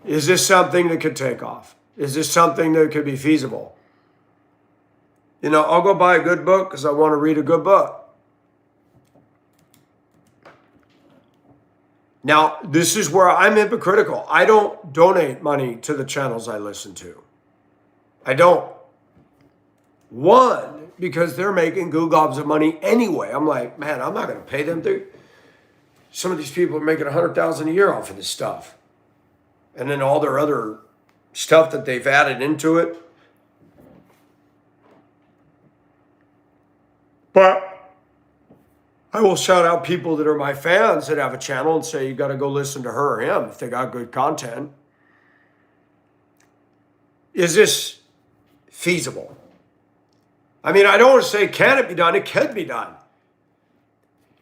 Is this something that could take off? Is this something that could be feasible? You know, I'll go buy a good book because I want to read a good book. Now, this is where I'm hypocritical. I don't donate money to the channels I listen to. I don't. One, because they're making goo gobs of money anyway. I'm like, man, I'm not going to pay them. Some of these people are making $100,000 a year off of this stuff. and then all their other stuff that they've added into it. But I will shout out people that are my fans that have a channel and say, you got to go listen to her or him if they got good content. Is this feasible? I mean, I don't want to say, can it be done? It can be done.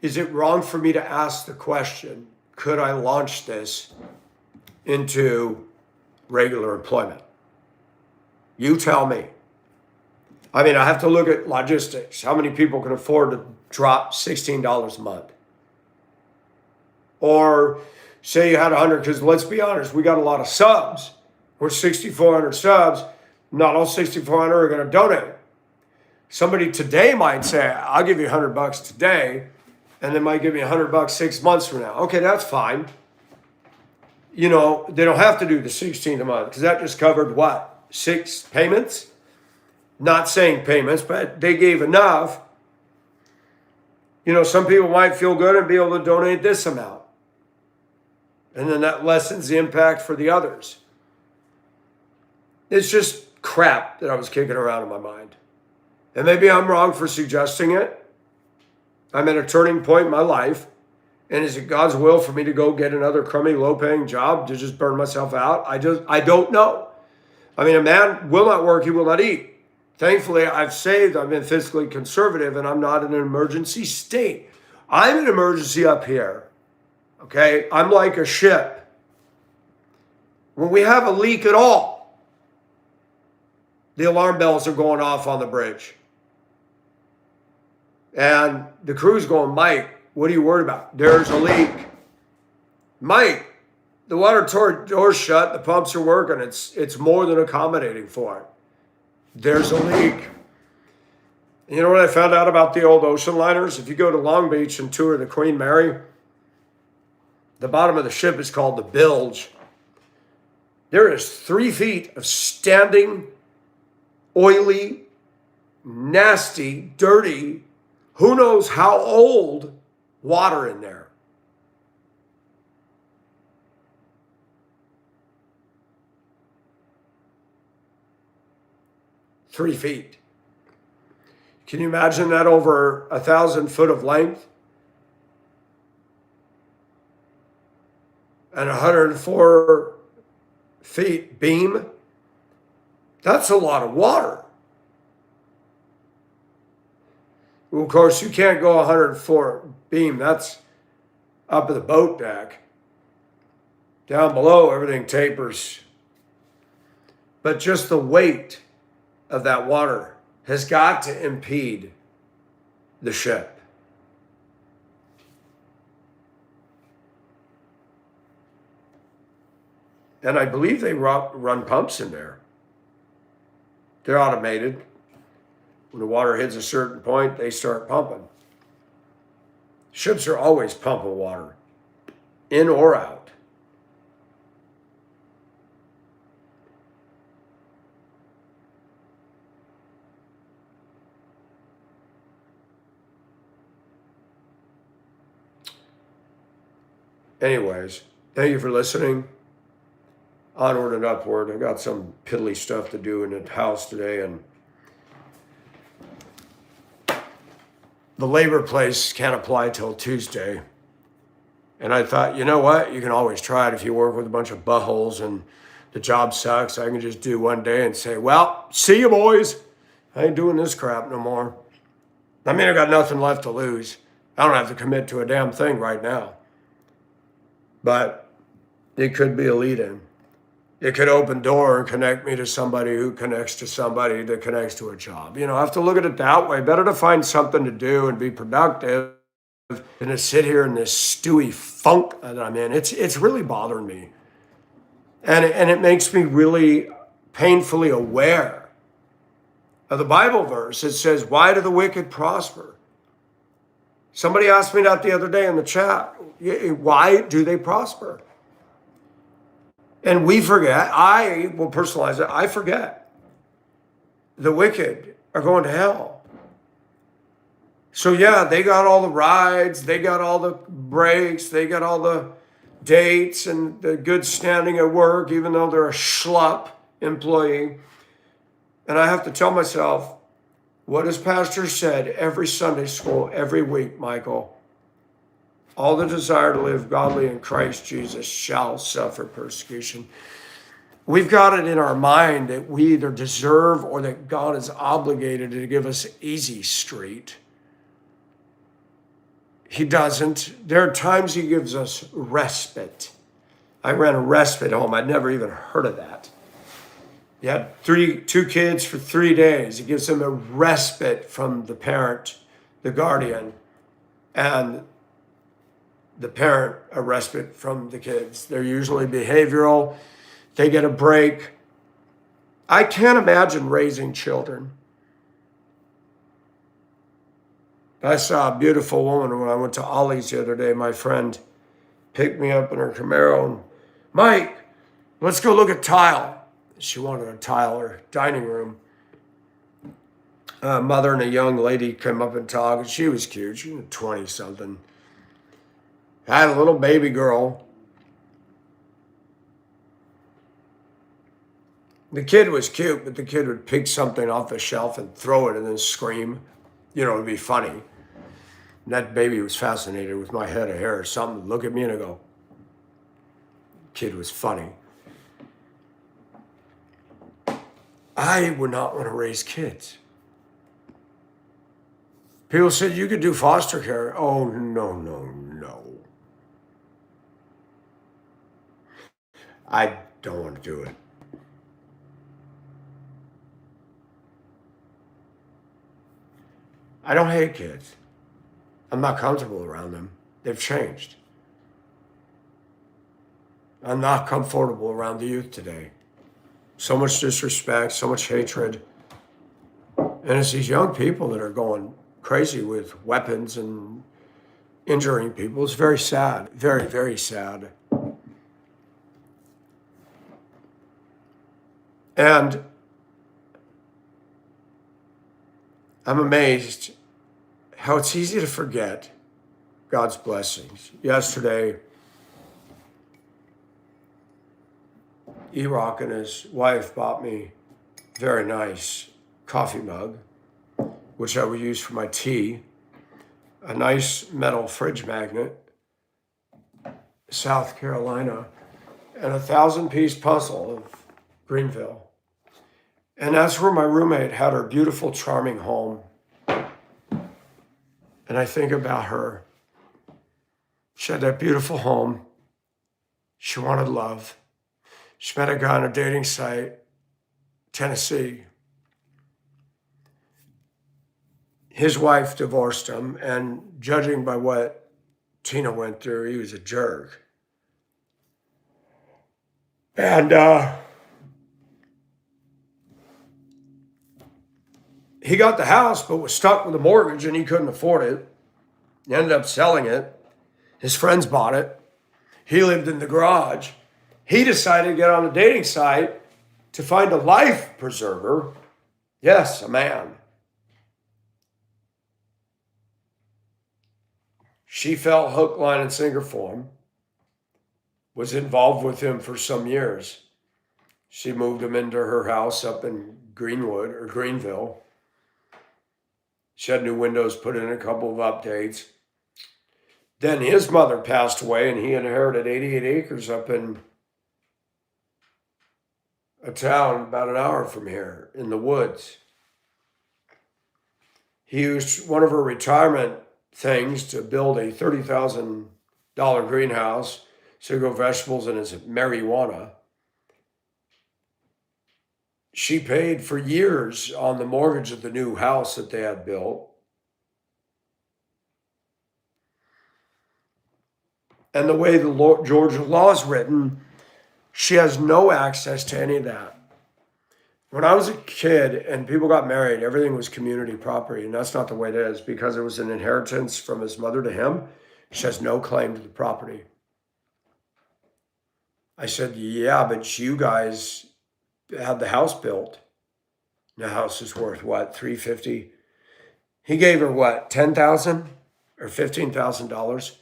Is it wrong for me to ask the question, could I launch this into regular employment? You tell me. I mean, I have to look at logistics. How many people can afford to drop $16 a month? Or say you had 100, because let's be honest, we got a lot of subs. We're 6,400 subs. Not all 6,400 are going to donate. Somebody today might say, I'll give you $100 today, and they might give me $100 6 months from now. Okay, that's fine. You know, they don't have to do the 16 a month, because that just covered what? 6 payments? Not saying payments, but they gave enough. You know, some people might feel good and be able to donate this amount. And then that lessens the impact for the others. It's just crap that I was kicking around in my mind. And maybe I'm wrong for suggesting it. I'm at a turning point in my life. And is it God's will for me to go get another crummy, low-paying job to just burn myself out? I don't know. I mean, a man will not work, he will not eat. Thankfully, I've saved, I've been fiscally conservative, and I'm not in an emergency state. I'm in emergency up here, okay? I'm like a ship. When we have a leak at all, the alarm bells are going off on the bridge. And the crew's going, Mike, what are you worried about? There's a leak. Mike, the water door's shut, the pumps are working. It's more than accommodating for it. There's a leak. You know what I found out about the old ocean liners? If you go to Long Beach and tour the Queen Mary, the bottom of the ship is called the bilge. There is 3 feet of standing, oily, nasty, dirty, who knows how old water in there. Three feet. Can you imagine that over 1,000 foot of length? And 104 feet beam? That's a lot of water. Well, of course, you can't go 104 beam. That's up at the boat deck. Down below, everything tapers. But just the weight of that water has got to impede the ship. And I believe they run pumps in there. They're automated. When the water hits a certain point, they start pumping. Ships are always pumping water, in or out. Anyways, thank you for listening. Onward and upward. I got some piddly stuff to do in the house today, and the labor place can't apply till Tuesday. And I thought, you know what? You can always try it if you work with a bunch of buttholes and the job sucks. I can just do one day and say, well, see you boys. I ain't doing this crap no more. I mean, I got nothing left to lose. I don't have to commit to a damn thing right now. But it could be a lead-in. It could open door and connect me to somebody who connects to somebody that connects to a job. You know, I have to look at it that way. Better to find something to do and be productive than to sit here in this stewy funk that I'm in. It's really bothering me. And it makes me really painfully aware of the Bible verse. It says, why do the wicked prosper? Somebody asked me that the other day in the chat. Why do they prosper? And we forget. I will personalize it. I forget. The wicked are going to hell. So yeah, they got all the rides. They got all the breaks. They got all the dates and the good standing at work, even though they're a schlup employee. And I have to tell myself, what has Pastor said every Sunday school, every week, Michael? All the desire to live godly in Christ Jesus shall suffer persecution. We've got it in our mind that we either deserve or that God is obligated to give us easy street. He doesn't. There are times he gives us respite. I ran a respite home. I'd never even heard of that. You had two kids for 3 days. It gives them a respite from the parent, the guardian, and the parent a respite from the kids. They're usually behavioral. They get a break. I can't imagine raising children. I saw a beautiful woman when I went to Ollie's the other day. My friend picked me up in her Camaro and, Mike, let's go look at tile. She wanted a tile or dining room. A mother and a young lady came up and talked, and she was cute. She was 20-something. Had a little baby girl. The kid was cute, but the kid would pick something off the shelf and throw it and then scream. It'd be funny. And that baby was fascinated with my head of hair or something. Look at me and I go, kid was funny. I would not want to raise kids. People said you could do foster care. Oh, no. I don't want to do it. I don't hate kids. I'm not comfortable around them. They've changed. I'm not comfortable around the youth today. So much disrespect, so much hatred. And it's these young people that are going crazy with weapons and injuring people. It's very sad, very, very sad. And I'm amazed how it's easy to forget God's blessings. Yesterday, E-Rock and his wife bought me a very nice coffee mug, which I will use for my tea, a nice metal fridge magnet, South Carolina, and a 1,000-piece puzzle of Greenville. And that's where my roommate had her beautiful, charming home. And I think about her. She had that beautiful home. She wanted love. She met a guy on a dating site, Tennessee. His wife divorced him, and judging by what Tina went through, he was a jerk. And he got the house, but was stuck with a mortgage and he couldn't afford it. He ended up selling it. His friends bought it. He lived in the garage. He decided to get on a dating site to find a life preserver. Yes, a man. She fell hook, line, and sinker for him. Was involved with him for some years. She moved him into her house up in Greenwood or Greenville. She had new windows put in, a couple of updates. Then his mother passed away and he inherited 88 acres up in a town about an hour from here in the woods. He used one of her retirement things to build a $30,000 greenhouse to grow vegetables and his marijuana. She paid for years on the mortgage of the new house that they had built. And the way the Georgia law is written, she has no access to any of that. When I was a kid and people got married, everything was community property, and that's not the way it is because it was an inheritance from his mother to him. She has no claim to the property. I said, yeah, but you guys had the house built. The house is worth what, $350? He gave her what, $10,000 or $15,000?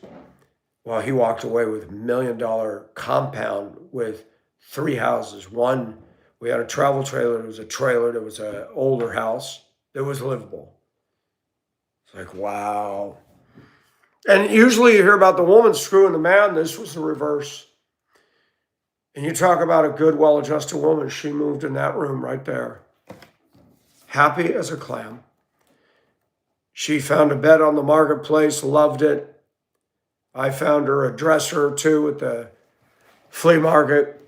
Well, he walked away with $1 million compound with 3 houses. One, we had a travel trailer. It was a trailer. That was an older house that was livable. It's like, wow. And usually you hear about the woman screwing the man. This was the reverse. And you talk about a good, well-adjusted woman. She moved in that room right there. Happy as a clam. She found a bed on the marketplace, loved it. I found her a dresser or two at the flea market,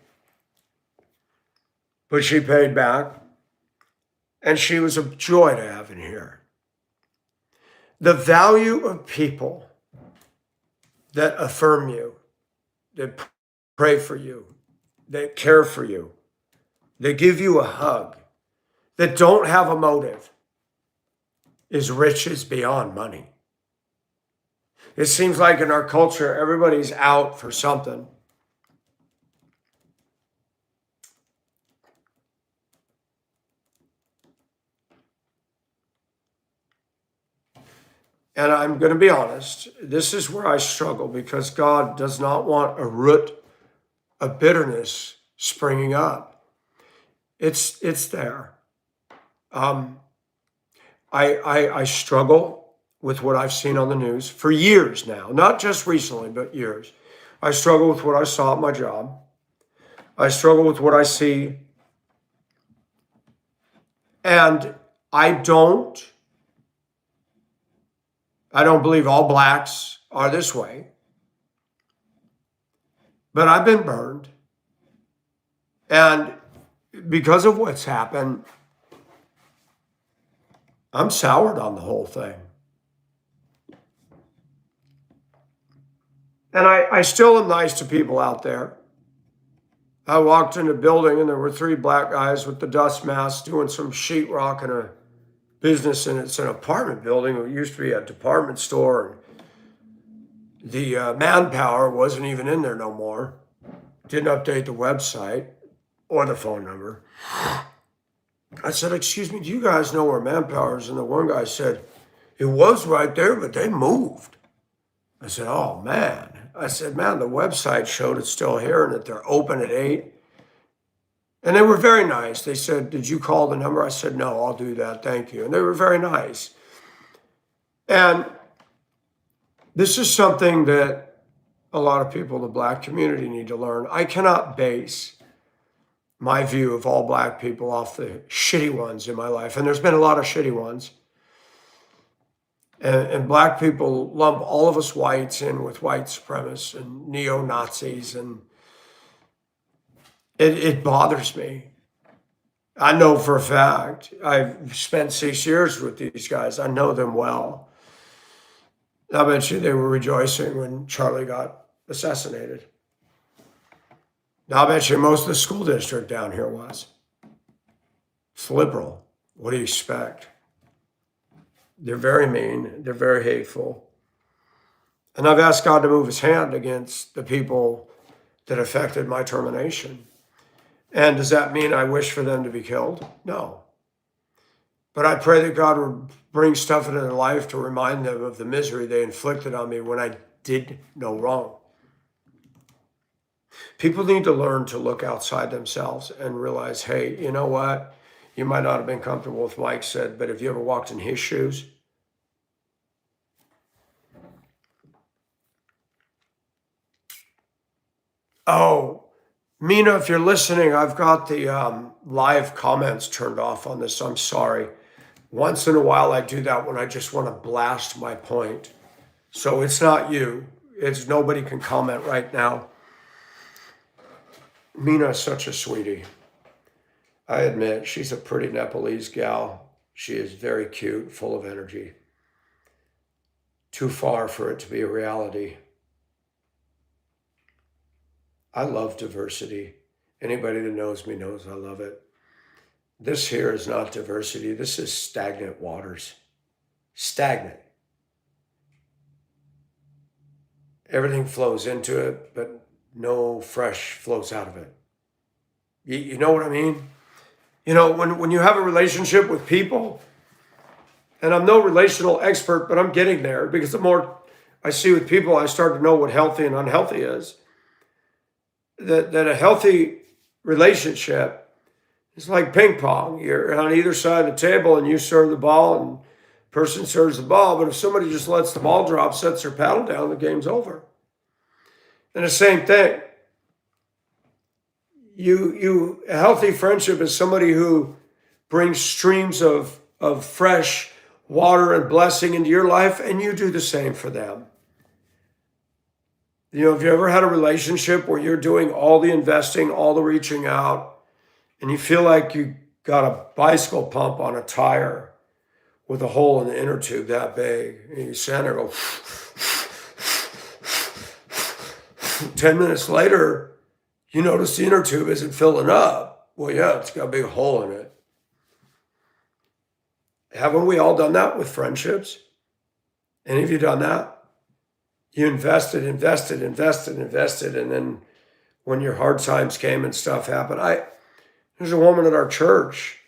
but she paid back. And she was a joy to have in here. The value of people that affirm you, that pray for you, that care for you, that give you a hug, that don't have a motive, is riches beyond money. It seems like in our culture, everybody's out for something. And I'm going to be honest, this is where I struggle, because God does not want a root of bitterness springing up. It's there. I struggle with what I've seen on the news for years now, not just recently, but years. I struggle with what I saw at my job. I struggle with what I see. And I don't believe all blacks are this way. But I've been burned. And because of what's happened, I'm soured on the whole thing. And I still am nice to people out there. I walked in a building and there were 3 black guys with the dust masks doing some sheetrock in a business, and it's an apartment building. It used to be a department store. And the manpower wasn't even in there no more. Didn't update the website or the phone number. I said, excuse me, do you guys know where manpower is? And the one guy said, it was right there, but they moved. I said, oh, man. I said, man, the website showed it's still here and that they're open at 8. And they were very nice. They said, did you call the number? I said, no, I'll do that. Thank you. And they were very nice. And this is something that a lot of people in the black community need to learn. I cannot base my view of all black people off the shitty ones in my life. And there's been a lot of shitty ones. And black people lump all of us whites in with white supremacists and neo-Nazis, and it bothers me. I know for a fact, I've spent 6 years with these guys. I know them well. I bet you they were rejoicing when Charlie got assassinated. Now, I bet you most of the school district down here was. It's liberal. What do you expect? They're very mean. They're very hateful. And I've asked God to move his hand against the people that affected my termination. And does that mean I wish for them to be killed? No. But I pray that God would bring stuff into their life to remind them of the misery they inflicted on me when I did no wrong. People need to learn to look outside themselves and realize, hey, you know what? You might not have been comfortable with Mike said, but have you ever walked in his shoes? Oh, Mina, if you're listening, I've got the live comments turned off on this. I'm sorry. Once in a while, I do that when I just want to blast my point. So it's not you. It's nobody can comment right now. Mina is such a sweetie. I admit, she's a pretty Nepalese gal. She is very cute, full of energy. Too far for it to be a reality. I love diversity. Anybody that knows me knows I love it. This here is not diversity. This is stagnant waters. Stagnant. Everything flows into it, but no fresh flows out of it. You know what I mean? You know, when you have a relationship with people, and I'm no relational expert, but I'm getting there because the more I see with people, I start to know what healthy and unhealthy is. That a healthy relationship is like ping pong. You're on either side of the table and you serve the ball and the person serves the ball. But if somebody just lets the ball drop, sets their paddle down, the game's over. And the same thing. A healthy friendship is somebody who brings streams of fresh water and blessing into your life, and you do the same for them. Have you ever had a relationship where you're doing all the investing, all the reaching out, and you feel like you got a bicycle pump on a tire with a hole in the inner tube that big, and you stand there and go, 10 minutes later, you notice the inner tube isn't filling up. Well, yeah, it's got a big hole in it. Haven't we all done that with friendships? Any of you done that? You invested, and then when your hard times came and stuff happened, there's a woman at our church.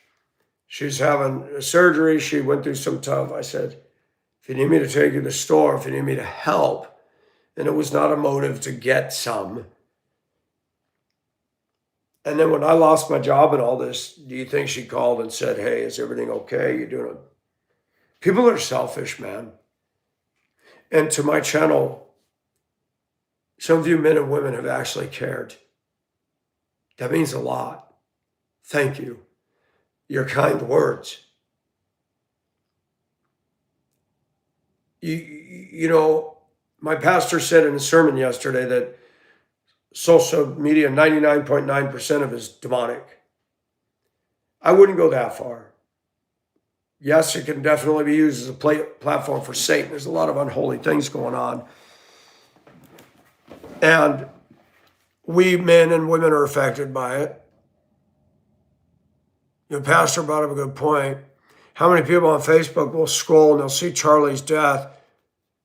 She's having a surgery. She went through some tough. I said, if you need me to take you to the store, if you need me to help, and it was not a motive to get some. And then when I lost my job and all this, do you think she called and said, hey, is everything okay? You doing it? People are selfish, man. And to my channel, some of you men and women have actually cared. That means a lot. Thank you. Your kind words. My pastor said in a sermon yesterday that social media, 99.9% of it is demonic. I wouldn't go that far. Yes, it can definitely be used as a platform for Satan. There's a lot of unholy things going on. And we men and women are affected by it. Your pastor brought up a good point. How many people on Facebook will scroll and they'll see Charlie's death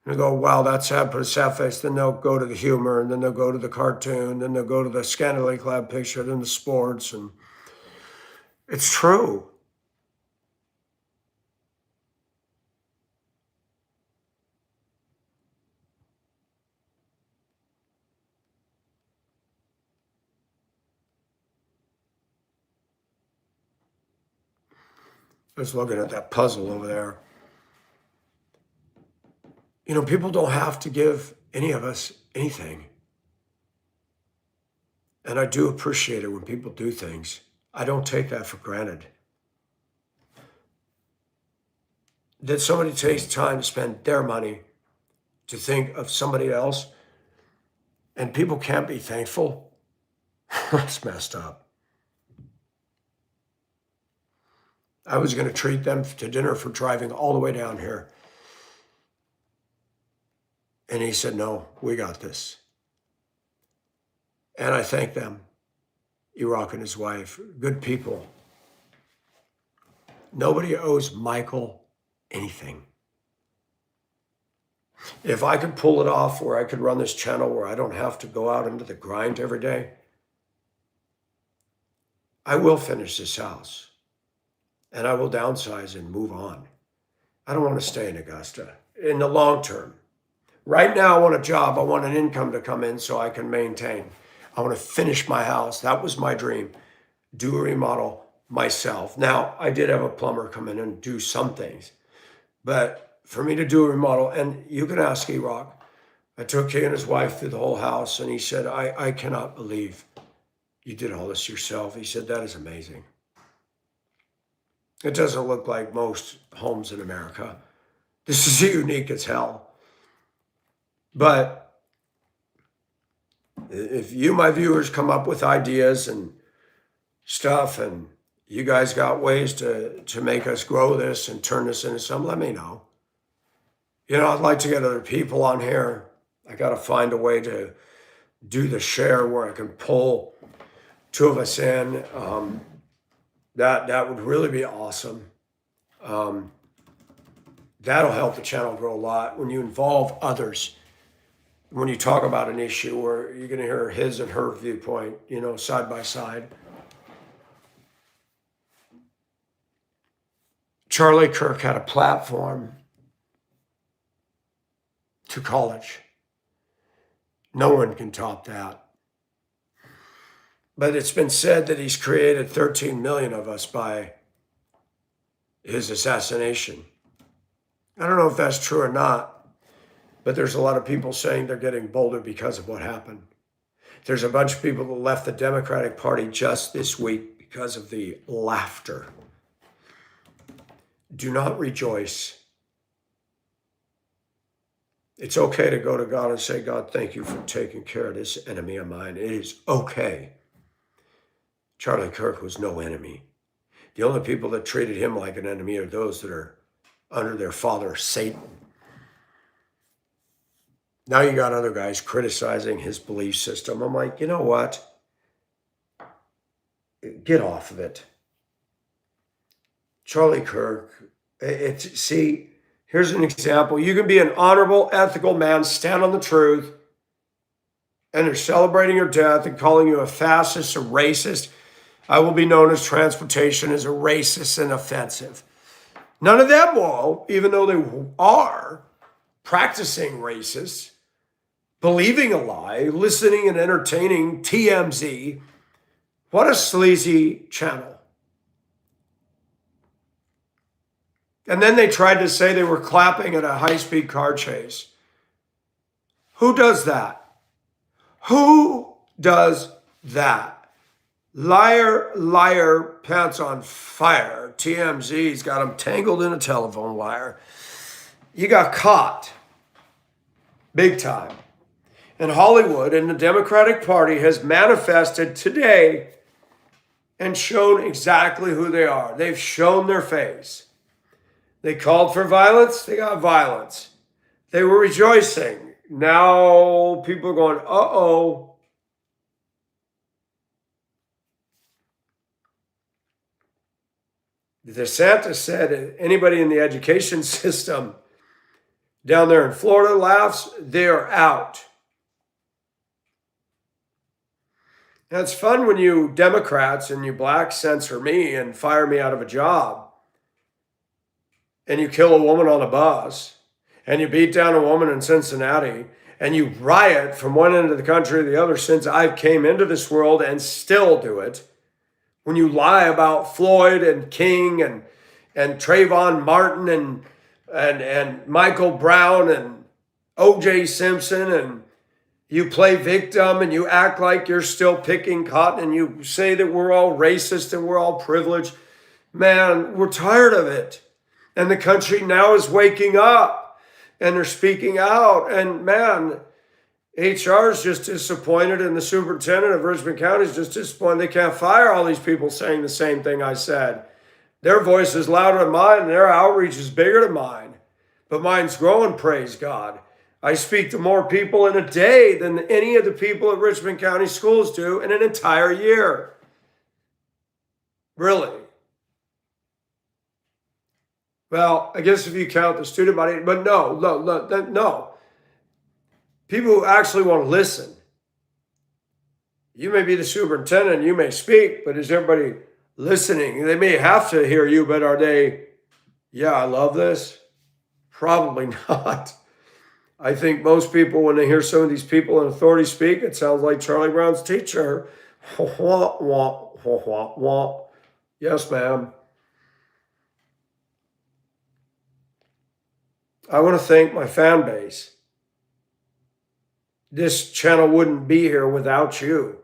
and they'll go, wow, that's sad, put a sad face. Then they'll go to the humor, and then they'll go to the cartoon, then they'll go to the scantily clad picture, then the sports. And it's true. I was looking at that puzzle over there. People don't have to give any of us anything. And I do appreciate it when people do things. I don't take that for granted. That somebody takes time to spend their money to think of somebody else, and people can't be thankful. That's messed up. I was going to treat them to dinner for driving all the way down here. And he said, no, we got this. And I thank them. Iraq and his wife, good people. Nobody owes Michael anything. If I could pull it off where I could run this channel where I don't have to go out into the grind every day, I will finish this house. And I will downsize and move on. I don't want to stay in Augusta in the long term. Right now, I want a job. I want an income to come in so I can maintain. I want to finish my house. That was my dream. Do a remodel myself. Now, I did have a plumber come in and do some things. But for me to do a remodel, and you can ask E-Rock, I took he and his wife through the whole house, and he said, I cannot believe you did all this yourself. He said, that is amazing. It doesn't look like most homes in America. This is unique as hell. But if you, my viewers, come up with ideas and stuff, and you guys got ways to make us grow this and turn this into something, let me know. I'd like to get other people on here. I got to find a way to do the share where I can pull two of us in. That would really be awesome. That'll help the channel grow a lot when you involve others. When you talk about an issue where you're going to hear his and her viewpoint, side by side. Charlie Kirk had a platform to college. No one can top that. But it's been said that he's created 13 million of us by his assassination. I don't know if that's true or not, but there's a lot of people saying they're getting bolder because of what happened. There's a bunch of people that left the Democratic Party just this week because of the laughter. Do not rejoice. It's okay to go to God and say, God, thank you for taking care of this enemy of mine. It is okay. Charlie Kirk was no enemy. The only people that treated him like an enemy are those that are under their father, Satan. Now you got other guys criticizing his belief system. I'm like, you know what? Get off of it. Charlie Kirk, see, here's an example. You can be an honorable, ethical man, stand on the truth, and they're celebrating your death and calling you a fascist, a racist. I will be known as transportation as a racist and offensive. None of them will, even though they are practicing racists, believing a lie, listening and entertaining TMZ. What a sleazy channel. And then they tried to say they were clapping at a high-speed car chase. Who does that? Who does that? Liar, liar, pants on fire. TMZ's got them tangled in a telephone wire. You got caught. Big time. And Hollywood and the Democratic Party has manifested today and shown exactly who they are. They've shown their face. They called for violence. They got violence. They were rejoicing. Now people are going, uh-oh. DeSantis said anybody in the education system down there in Florida laughs, they're out. Now, it's fun when you Democrats and you blacks censor me and fire me out of a job, and you kill a woman on a bus, and you beat down a woman in Cincinnati, and you riot from one end of the country to the other since I came into this world and still do it. When you lie about Floyd and King and Trayvon Martin and Michael Brown and O.J. Simpson, and you play victim and you act like you're still picking cotton and you say that we're all racist and we're all privileged. Man, we're tired of it. And the country now is waking up and they're speaking out. And man, HR is just disappointed and the superintendent of Richmond County is just disappointed. They can't fire all these people saying the same thing I said. Their voice is louder than mine and their outreach is bigger than mine. But mine's growing, praise God. I speak to more people in a day than any of the people at Richmond County Schools do in an entire year. Really. Well, I guess if you count the student body, but no. People who actually want to listen. You may be the superintendent, you may speak, but is everybody listening? They may have to hear you, but are they, yeah, I love this? Probably not. I think most people, when they hear some of these people in authority speak, it sounds like Charlie Brown's teacher. Yes, ma'am. I want to thank my fan base. This channel wouldn't be here without you.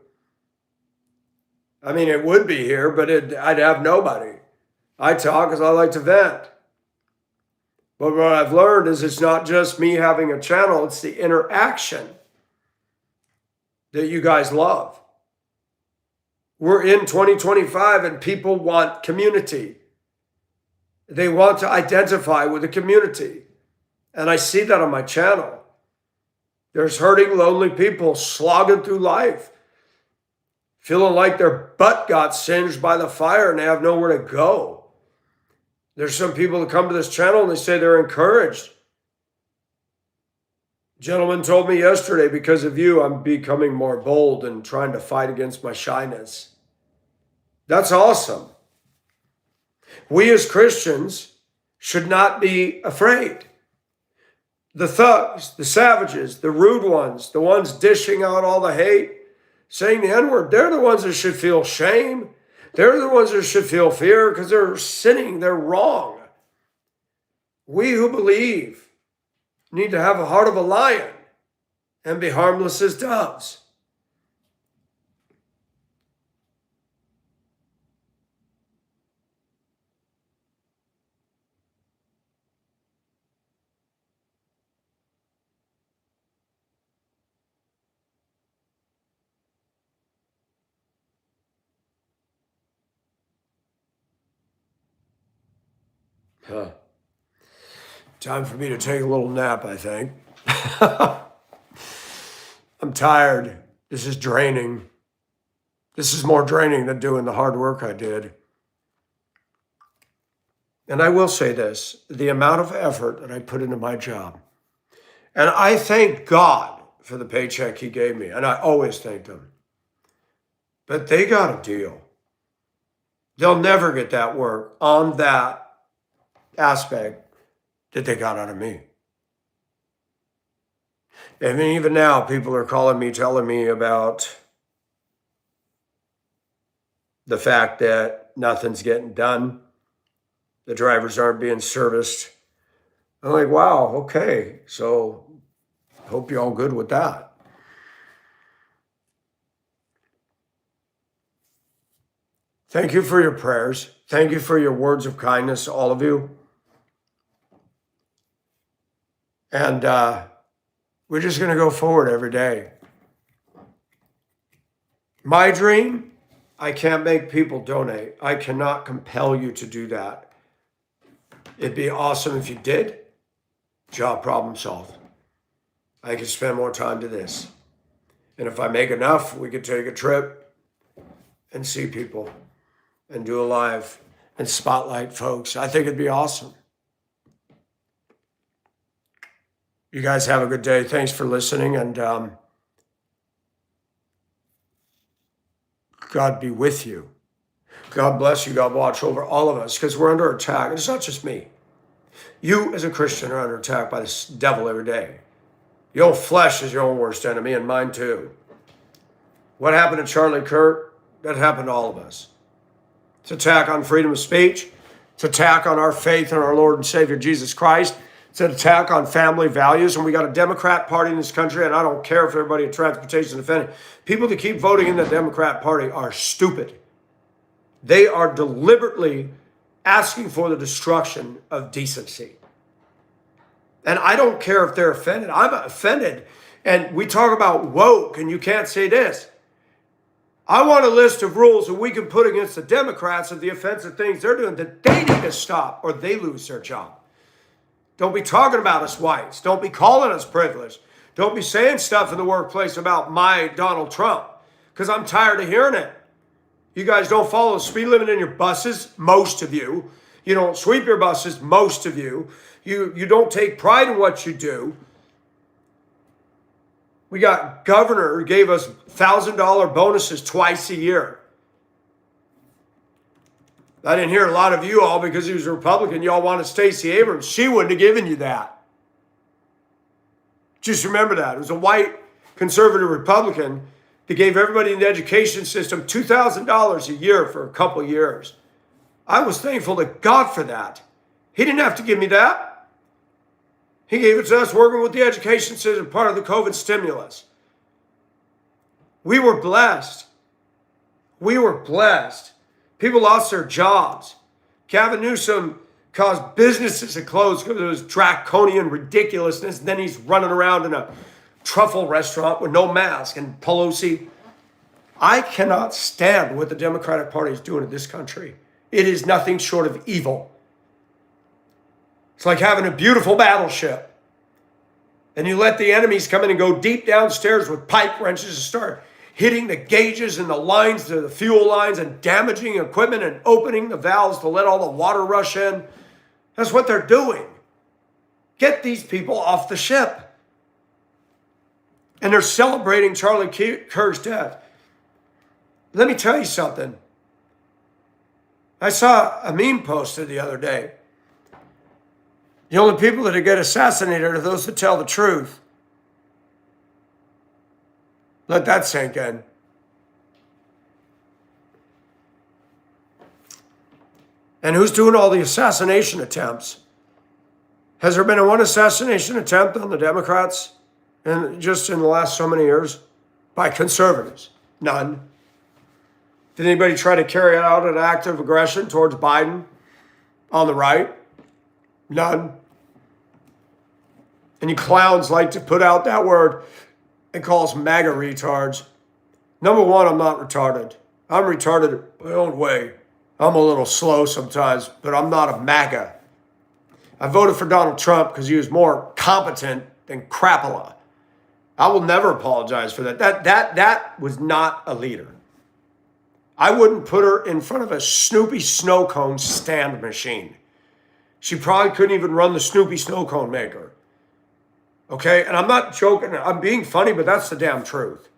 I mean, it would be here, but I'd have nobody. I talk because I like to vent. But what I've learned is it's not just me having a channel, it's the interaction that you guys love. We're in 2025 and people want community. They want to identify with the community. And I see that on my channel. There's hurting, lonely people slogging through life, feeling like their butt got singed by the fire and they have nowhere to go. There's some people that come to this channel and they say they're encouraged. A gentleman told me yesterday, because of you, I'm becoming more bold and trying to fight against my shyness. That's awesome. We as Christians should not be afraid. the thugs, the savages, the rude ones, the ones dishing out all the hate, saying the N-word, they're the ones that should feel shame. They're the ones that should feel fear because they're sinning. They're wrong. We who believe need to have a heart of a lion and be harmless as doves. Huh. Time for me to take a little nap, I think. I'm tired. This is draining. This is more draining than doing the hard work I did. And I will say this, the amount of effort that I put into my job. And I thank God for the paycheck he gave me. And I always thank him. But they got a deal. They'll never get that work on that aspect that they got out of me. I mean, even now, people are calling me, telling me about the fact that nothing's getting done. The drivers aren't being serviced. I'm like, wow, okay. So hope you're all good with that. Thank you for your prayers. Thank you for your words of kindness, all of you. And we're just going to go forward every day. My dream, I can't make people donate. I cannot compel you to do that. It'd be awesome if you did. Job problem solved. I could spend more time to this. And if I make enough, we could take a trip and see people and do a live and spotlight folks. I think it'd be awesome. You guys have a good day. Thanks for listening, and God be with you. God bless you. God watch over all of us, because we're under attack. It's not just me. You as a Christian are under attack by the devil every day. Your own flesh is your own worst enemy, and mine too. What happened to Charlie Kirk? That happened to all of us. It's an attack on freedom of speech. It's an attack on our faith in our Lord and Savior Jesus Christ. It's an attack on family values. And we got a Democrat Party in this country, and I don't care if everybody in transportation is offended. People that keep voting in the Democrat Party are stupid. They are deliberately asking for the destruction of decency. And I don't care if they're offended. I'm offended. And we talk about woke, and you can't say this. I want a list of rules that we can put against the Democrats of the offensive things they're doing that they need to stop, or they lose their job. Don't be talking about us whites. Don't be calling us privileged. Don't be saying stuff in the workplace about my Donald Trump, because I'm tired of hearing it. You guys don't follow the speed limit in your buses, most of you. You don't sweep your buses, most of you. You don't take pride in what you do. We got governor who gave us $1,000 bonuses twice a year. I didn't hear a lot of you all, because he was a Republican. Y'all wanted Stacey Abrams. She wouldn't have given you that. Just remember that. It was a white conservative Republican that gave everybody in the education system $2,000 a year for a couple years. I was thankful to God for that. He didn't have to give me that. He gave it to us working with the education system, part of the COVID stimulus. We were blessed. We were blessed. People lost their jobs. Gavin Newsom caused businesses to close because of his draconian ridiculousness. And then he's running around in a truffle restaurant with no mask. And Pelosi, I cannot stand what the Democratic Party is doing in this country. It is nothing short of evil. It's like having a beautiful battleship, and you let the enemies come in and go deep downstairs with pipe wrenches and start hitting the gauges and the lines, the fuel lines, and damaging equipment and opening the valves to let all the water rush in. That's what they're doing. Get these people off the ship. And they're celebrating Charlie Kirk's death. Let me tell you something. I saw a meme posted the other day. The only people that get assassinated are those that tell the truth. Let that sink in. And who's doing all the assassination attempts? Has there been one assassination attempt on the Democrats just in the last so many years? By conservatives? None. Did anybody try to carry out an act of aggression towards Biden on the right? None. And you clowns like to put out that word and call us MAGA retards. Number one, I'm not retarded. I'm retarded my own way. I'm a little slow sometimes, but I'm not a MAGA. I voted for Donald Trump because he was more competent than Crapola. I will never apologize for that. That was not a leader. I wouldn't put her in front of a Snoopy snow cone stand machine. She probably couldn't even run the Snoopy snow cone maker. Okay? And I'm not joking. I'm being funny, but that's the damn truth.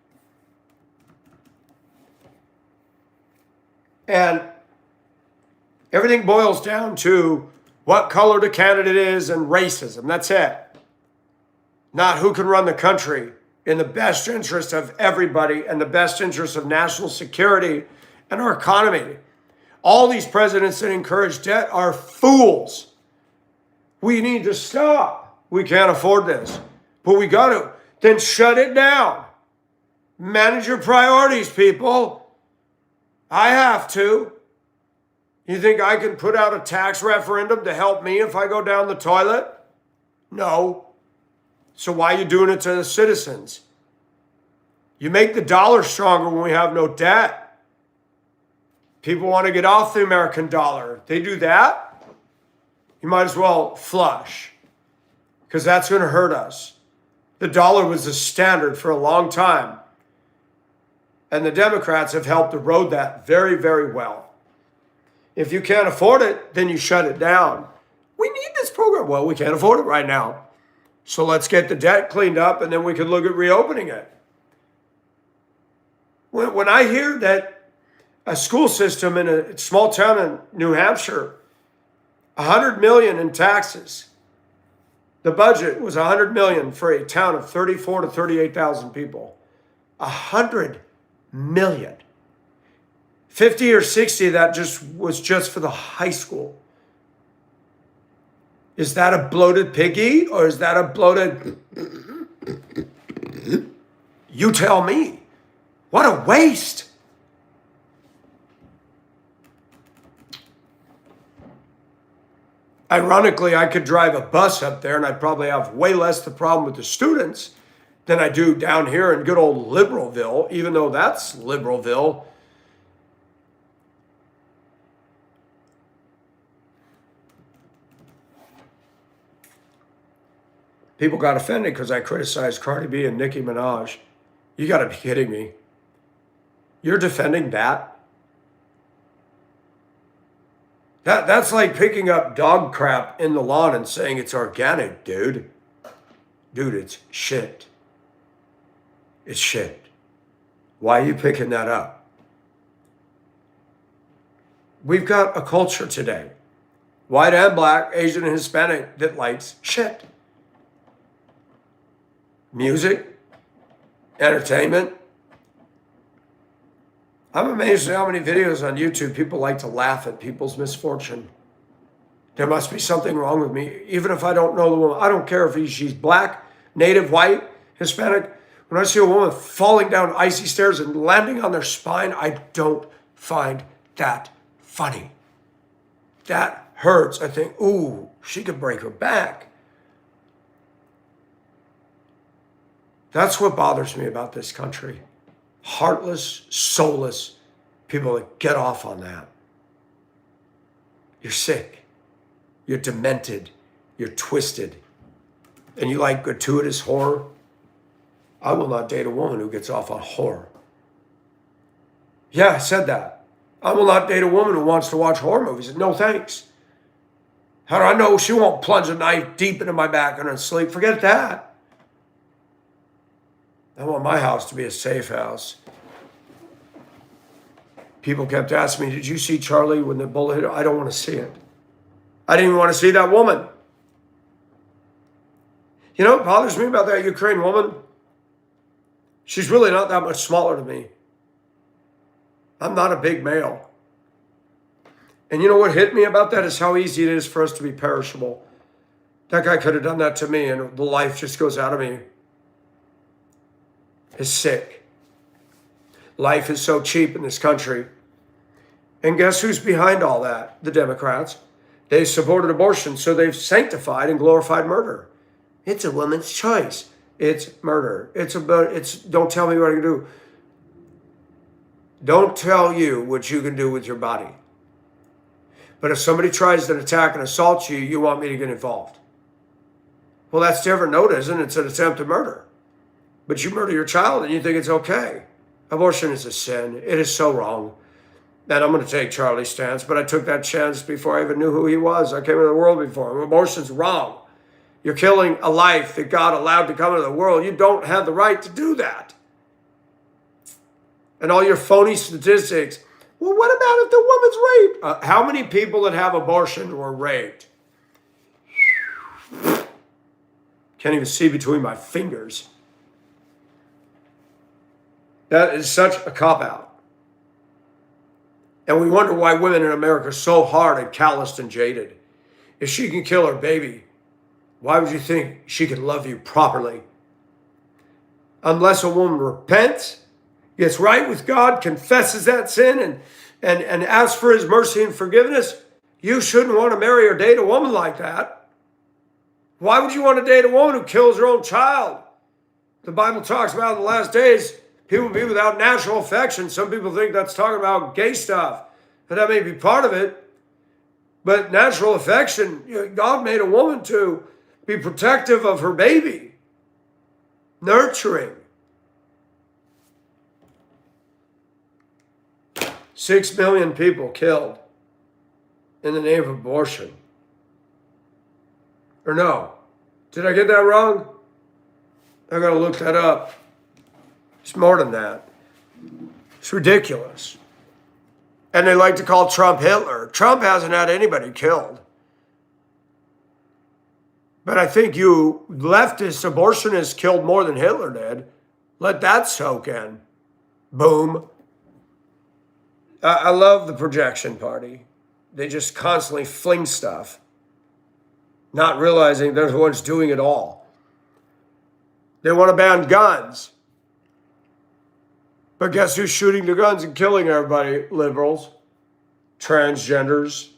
And everything boils down to what color the candidate is and racism. That's it. Not who can run the country in the best interest of everybody and the best interest of national security and our economy. All these presidents that encourage debt are fools. We need to stop. We can't afford this. But we got to. Then shut it down. Manage your priorities, people. I have to. You think I can put out a tax referendum to help me if I go down the toilet? No. So why are you doing it to the citizens? You make the dollar stronger when we have no debt. People want to get off the American dollar. They do that, you might as well flush, because that's going to hurt us. The dollar was the standard for a long time, and the Democrats have helped erode that very, very well. If you can't afford it, then you shut it down. We need this program. Well, we can't afford it right now. So let's get the debt cleaned up, and then we can look at reopening it. When I hear that a school system in a small town in New Hampshire, $100 million in taxes, the budget was $100 million for a town of 34 to 38,000 people. $100 million. 50 or 60 of that was just for the high school. Is that a bloated piggy or is that a bloated... You tell me. What a waste. Ironically, I could drive a bus up there and I'd probably have way less the problem with the students than I do down here in good old Liberalville, even though that's Liberalville. People got offended because I criticized Cardi B and Nicki Minaj. You got to be kidding me. You're defending that? That's like picking up dog crap in the lawn and saying it's organic, dude. Dude, it's shit. It's shit. Why are you picking that up? We've got a culture today, white and black, Asian and Hispanic, that likes shit. Music, entertainment. I'm amazed at how many videos on YouTube people like to laugh at people's misfortune. There must be something wrong with me, even if I don't know the woman. I don't care if she's black, native, white, Hispanic. When I see a woman falling down icy stairs and landing on their spine, I don't find that funny. That hurts. I think, ooh, she could break her back. That's what bothers me about this country. Heartless, soulless people that get off on that. You're sick. You're demented. You're twisted. And you like gratuitous horror? I will not date a woman who gets off on horror. Yeah, I said that. I will not date a woman who wants to watch horror movies. No thanks. How do I know she won't plunge a knife deep into my back and then sleep? Forget that. I want my house to be a safe house. People kept asking me, did you see Charlie when the bullet hit her? I don't want to see it. I didn't even want to see that woman. You know what bothers me about that Ukraine woman? She's really not that much smaller than me. I'm not a big male. And you know what hit me about that is how easy it is for us to be perishable. That guy could have done that to me, and the life just goes out of me. It's sick. Life is so cheap in this country. And guess who's behind all that? The Democrats. They supported abortion, so they've sanctified and glorified murder. It's a woman's choice. It's murder. Don't tell me what I can do. Don't tell you what you can do with your body. But if somebody tries to attack and assault you, you want me to get involved. Well, that's different. No, it isn't. It's an attempted murder. But you murder your child and you think it's okay. Abortion is a sin. It is so wrong. And I'm going to take Charlie's stance, but I took that chance before I even knew who he was. I came into the world before him. Abortion's wrong. You're killing a life that God allowed to come into the world. You don't have the right to do that. And all your phony statistics. Well, what about if the woman's raped? How many people that have abortion were raped? Can't even see between my fingers. That is such a cop-out. And we wonder why women in America are so hard and calloused and jaded. If she can kill her baby, why would you think she could love you properly? Unless a woman repents, gets right with God, confesses that sin, and asks for his mercy and forgiveness, you shouldn't want to marry or date a woman like that. Why would you want to date a woman who kills her own child? The Bible talks about in the last days, people will be without natural affection. Some people think that's talking about gay stuff. And that may be part of it. But natural affection, God made a woman to be protective of her baby. Nurturing. 6 million people killed in the name of abortion. Or no, did I get that wrong? I gotta look that up. It's more than that. It's ridiculous. And they like to call Trump Hitler. Trump hasn't had anybody killed. But I think you leftist abortionists killed more than Hitler did. Let that soak in. Boom. I love the projection party. They just constantly fling stuff, not realizing they're the ones doing it all. They want to ban guns. But guess who's shooting the guns and killing everybody? Liberals, transgenders,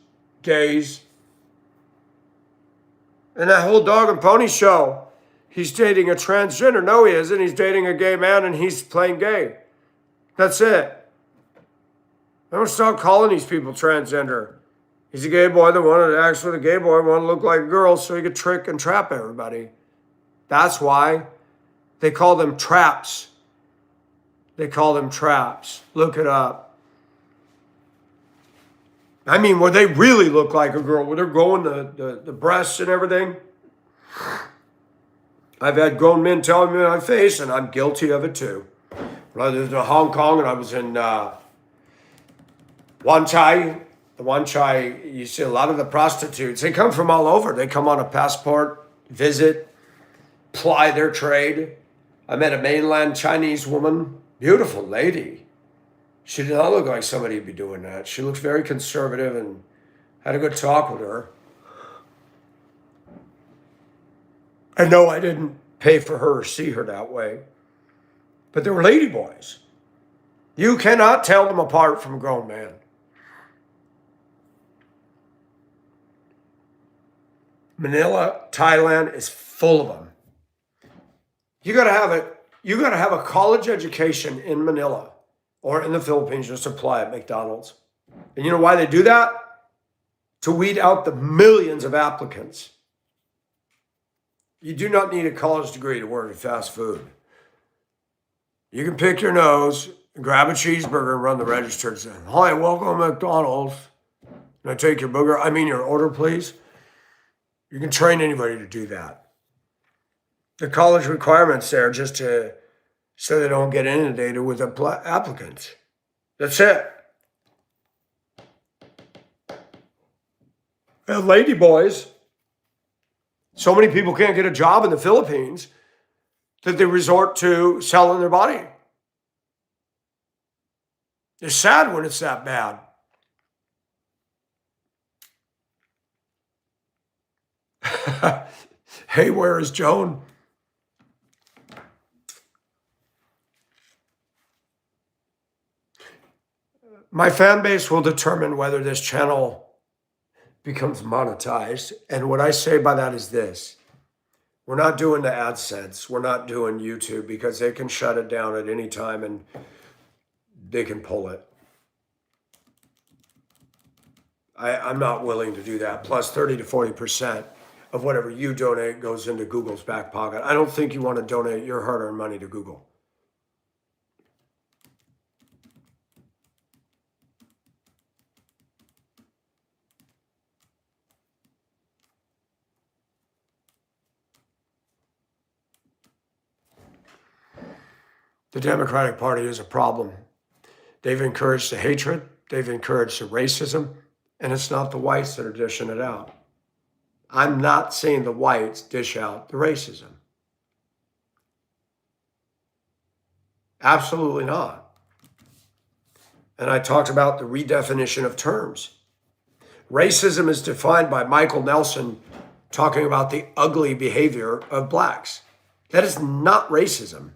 gays. And that whole dog and pony show, he's dating a transgender. No, he isn't. He's dating a gay man and he's playing gay. That's it. I don't stop calling these people transgender. He's a gay boy that wanted to act with a gay boy, wanted to look like a girl so he could trick and trap everybody. That's why they call them traps. They call them traps. Look it up. I mean, where they really look like a girl, where they're growing the breasts and everything. I've had grown men tell me in my face, and I'm guilty of it too. When I lived in Hong Kong and I was in Wan Chai, you see a lot of the prostitutes, they come from all over. They come on a passport, visit, ply their trade. I met a mainland Chinese woman, beautiful lady. She did not look like somebody who'd be doing that. She looks very conservative and had a good talk with her. I know I didn't pay for her or see her that way, but they were ladyboys. You cannot tell them apart from a grown man. Manila, Thailand is full of them. You gotta have a college education in Manila or in the Philippines, just apply at McDonald's. And you know why they do that? To weed out the millions of applicants. You do not need a college degree to work in fast food. You can pick your nose, grab a cheeseburger and run the register and say, "Hi, welcome to McDonald's. Can I take your your order, please?" You can train anybody to do that. The college requirements there just so they don't get inundated with applicants. That's it. And ladyboys, So many people can't get a job in the Philippines that they resort to selling their body. It's sad when it's that bad. Hey, where is Joan? My fan base will determine whether this channel becomes monetized. And what I say by that is this. We're not doing the AdSense. We're not doing YouTube because they can shut it down at any time and they can pull it. I'm not willing to do that. Plus 30 to 40% of whatever you donate goes into Google's back pocket. I don't think you want to donate your hard-earned money to Google. The Democratic Party is a problem. They've encouraged the hatred, they've encouraged the racism, and it's not the whites that are dishing it out. I'm not seeing the whites dish out the racism. Absolutely not. And I talked about the redefinition of terms. Racism is defined by Michael Nelson talking about the ugly behavior of blacks. That is not racism.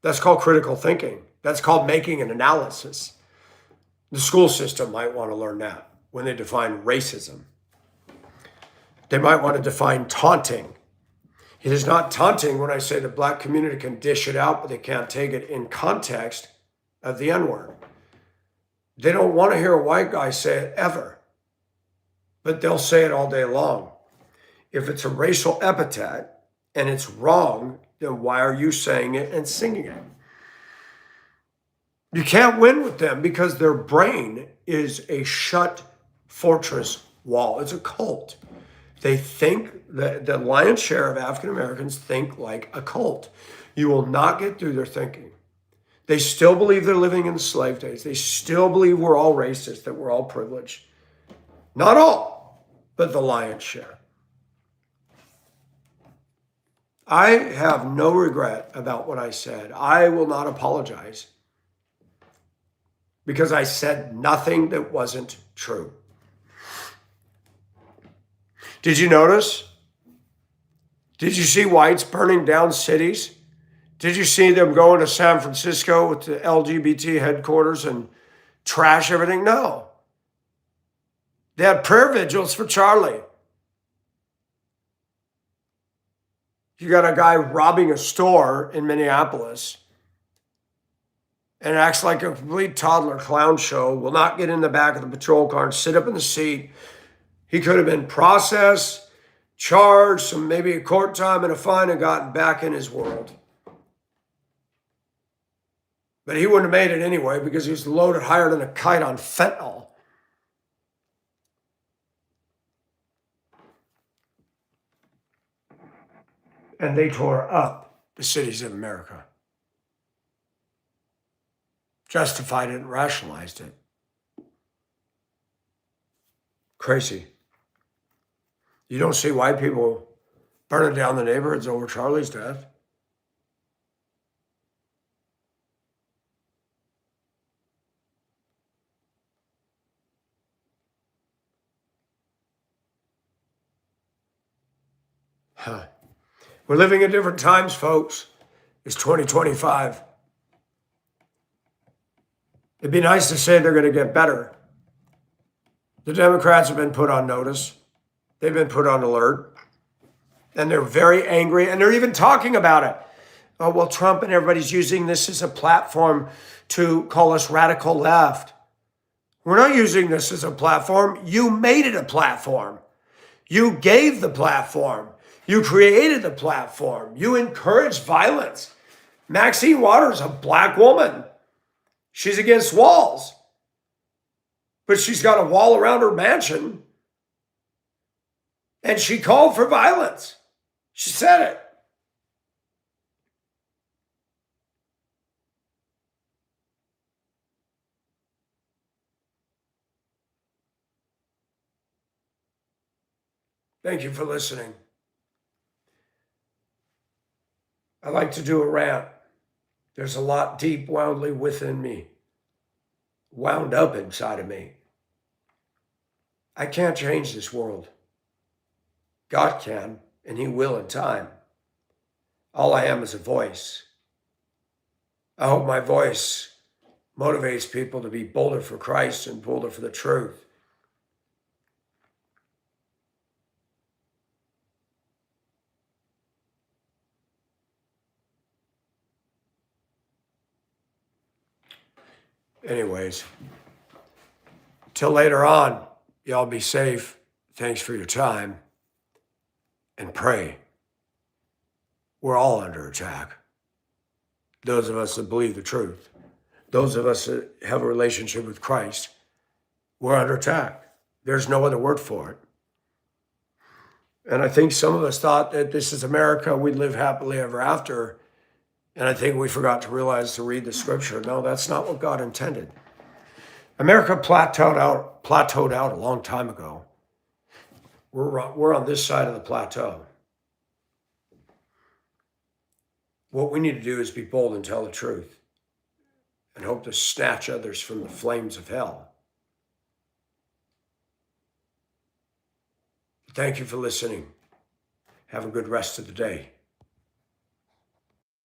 That's called critical thinking. That's called making an analysis. The school system might want to learn that when they define racism. They might want to define taunting. It is not taunting when I say the black community can dish it out, but they can't take it in context of the N-word. They don't want to hear a white guy say it ever, but they'll say it all day long. If it's a racial epithet and it's wrong, then why are you saying it and singing it? You can't win with them because their brain is a shut fortress wall. It's a cult. They think that the lion's share of African Americans think like a cult. You will not get through their thinking. They still believe they're living in the slave days. They still believe we're all racist, that we're all privileged. Not all, but the lion's share. I have no regret about what I said. I will not apologize because I said nothing that wasn't true. Did you notice? Did you see whites burning down cities? Did you see them going to San Francisco with the LGBT headquarters and trash everything? No. They had prayer vigils for Charlie. You got a guy robbing a store in Minneapolis and acts like a complete toddler clown show, will not get in the back of the patrol car and sit up in the seat. He could have been processed, charged, some maybe a court time and a fine and gotten back in his world. But he wouldn't have made it anyway because he was loaded higher than a kite on fentanyl. And they tore up the cities of America. Justified it and rationalized it. Crazy. You don't see white people burning down the neighborhoods over Charlie's death. Huh. We're living in different times, folks. It's 2025. It'd be nice to say they're going to get better. The Democrats have been put on notice. They've been put on alert. And they're very angry. And they're even talking about it. Oh, well, Trump and everybody's using this as a platform to call us radical left. We're not using this as a platform. You made it a platform. You gave the platform. You created the platform. You encouraged violence. Maxine Waters, a black woman. She's against walls. But she's got a wall around her mansion. And she called for violence. She said it. Thank you for listening. I like to do a rant. There's a lot deep woundly within me, wound up inside of me. I can't change this world. God can, and he will in time. All I am is a voice. I hope my voice motivates people to be bolder for Christ and bolder for the truth. Anyways, till later on, y'all be safe. Thanks for your time. And pray. We're all under attack. Those of us that believe the truth, those of us that have a relationship with Christ, we're under attack. There's no other word for it. And I think some of us thought that this is America, we'd live happily ever after. And I think we forgot to realize to read the scripture. No, that's not what God intended. America plateaued out a long time ago. We're on this side of the plateau. What we need to do is be bold and tell the truth and hope to snatch others from the flames of hell. Thank you for listening. Have a good rest of the day.